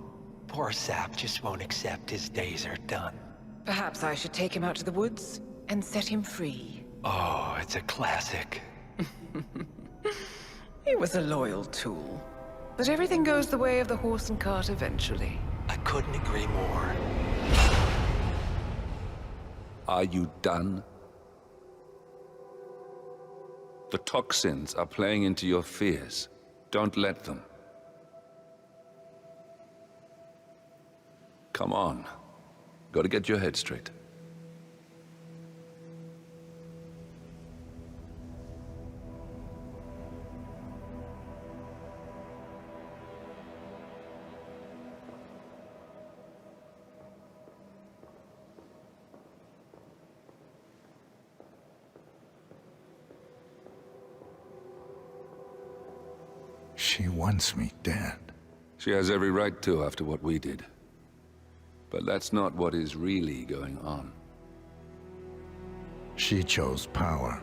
Poor Sap just won't accept his days are done. Perhaps I should take him out to the woods and set him free. Oh, it's a classic. He was a loyal tool. But everything goes the way of the horse and cart eventually. I couldn't agree more. Are you done? The toxins are playing into your fears. Don't let them. Come on. Gotta get your head straight. She wants me dead. She has every right to after what we did. But that's not what is really going on. She chose power.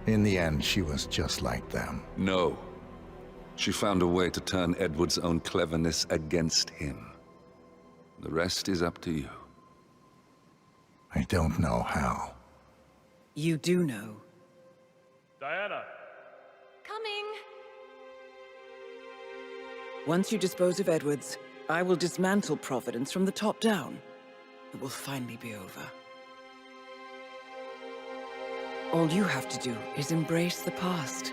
In the end, she was just like them. No. She found a way to turn Edward's own cleverness against him. The rest is up to you. I don't know how. You do know. Diana! Coming! Once you dispose of Edwards, I will dismantle Providence from the top down. It will finally be over. All you have to do is embrace the past.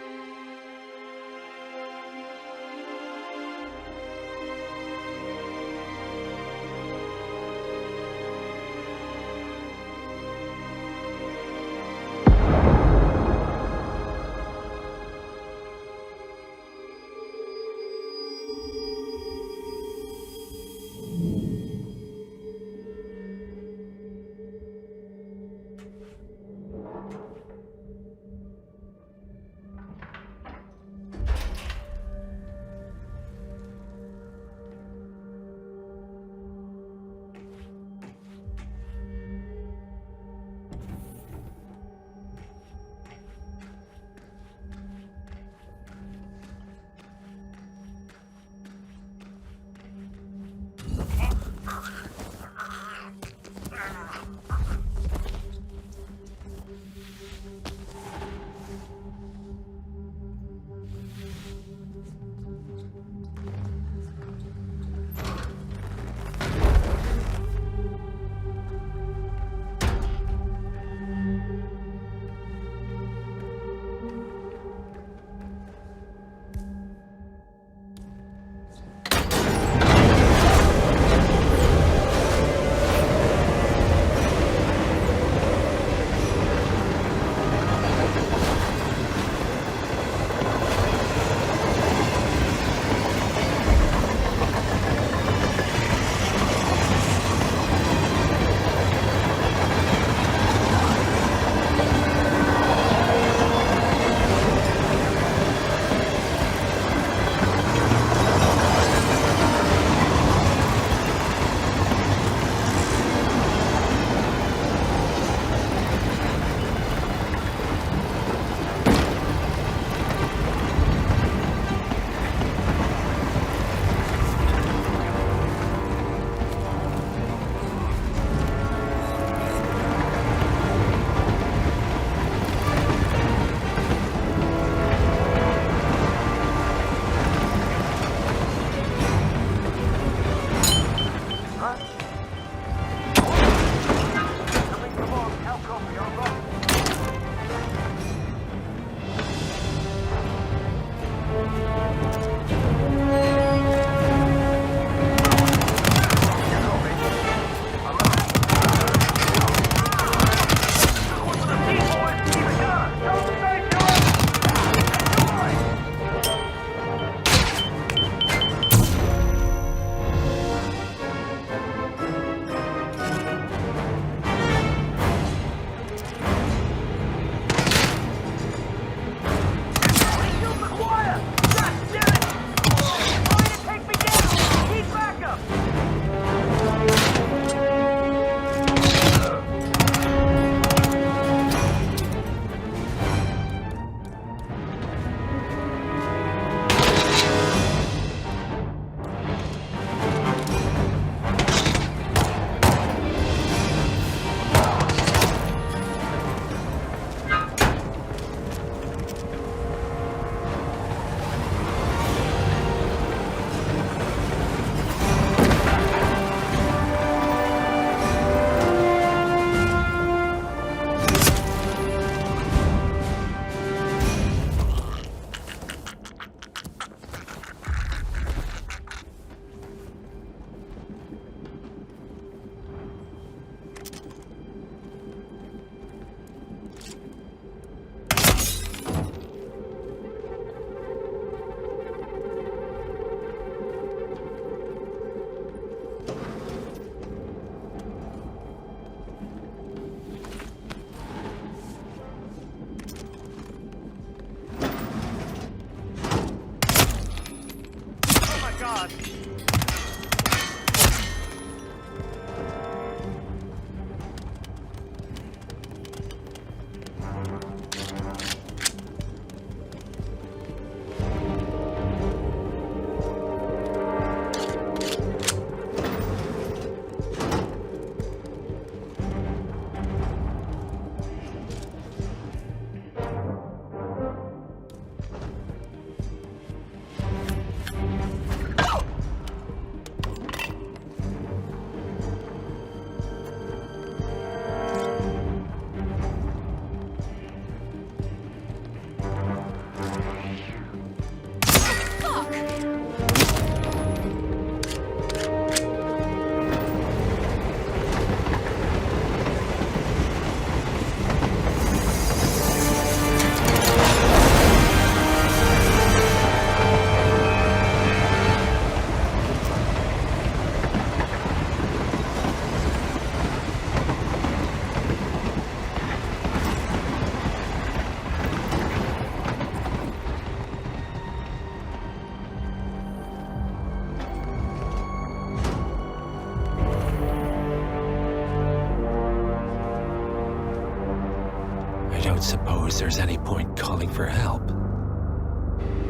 Suppose there's any point calling for help?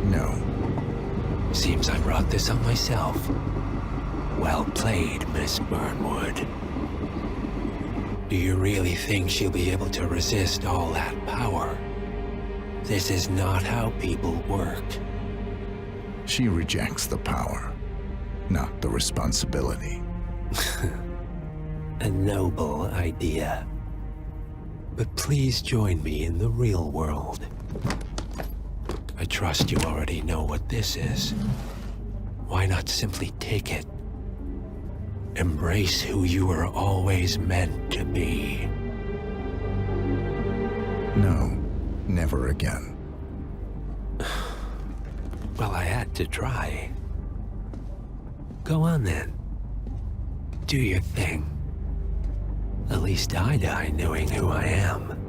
No. Seems I brought this on myself. Well, Well played, Miss Burnwood. Do you really think she'll be able to resist all that power? This is not how people work. She rejects the power, not the responsibility. A noble idea. But please join me in the real world. I trust you already know what this is. Why not simply take it? Embrace who you were always meant to be. No, never again. Well, I had to try. Go on then. Do your thing. At least I die knowing who I am.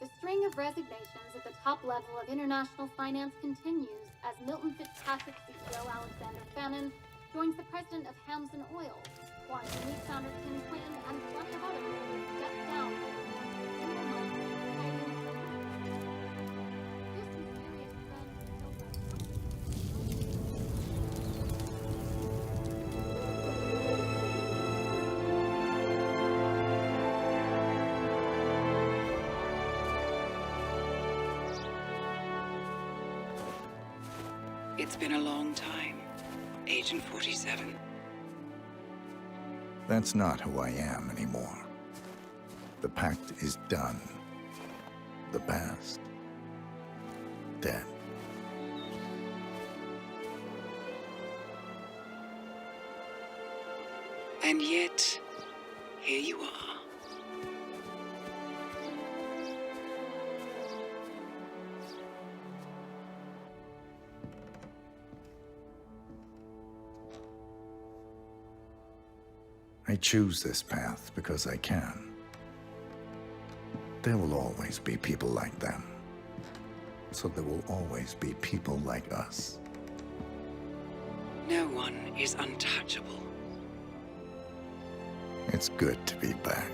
The string of resignations at the top level of international finance continues as Milton Fitzpatrick CEO Alexander Fannin joins the president of Hamson Oil, Quantum Leap founder Tim Quinn, and plenty of others who step down in the month fighting this mysterious It's been a long time, Agent 47. That's not who I am anymore. The pact is done. The past, dead. And yet, here you are. I choose this path because I can. There will always be people like them. So there will always be people like us. No one is untouchable. It's good to be back.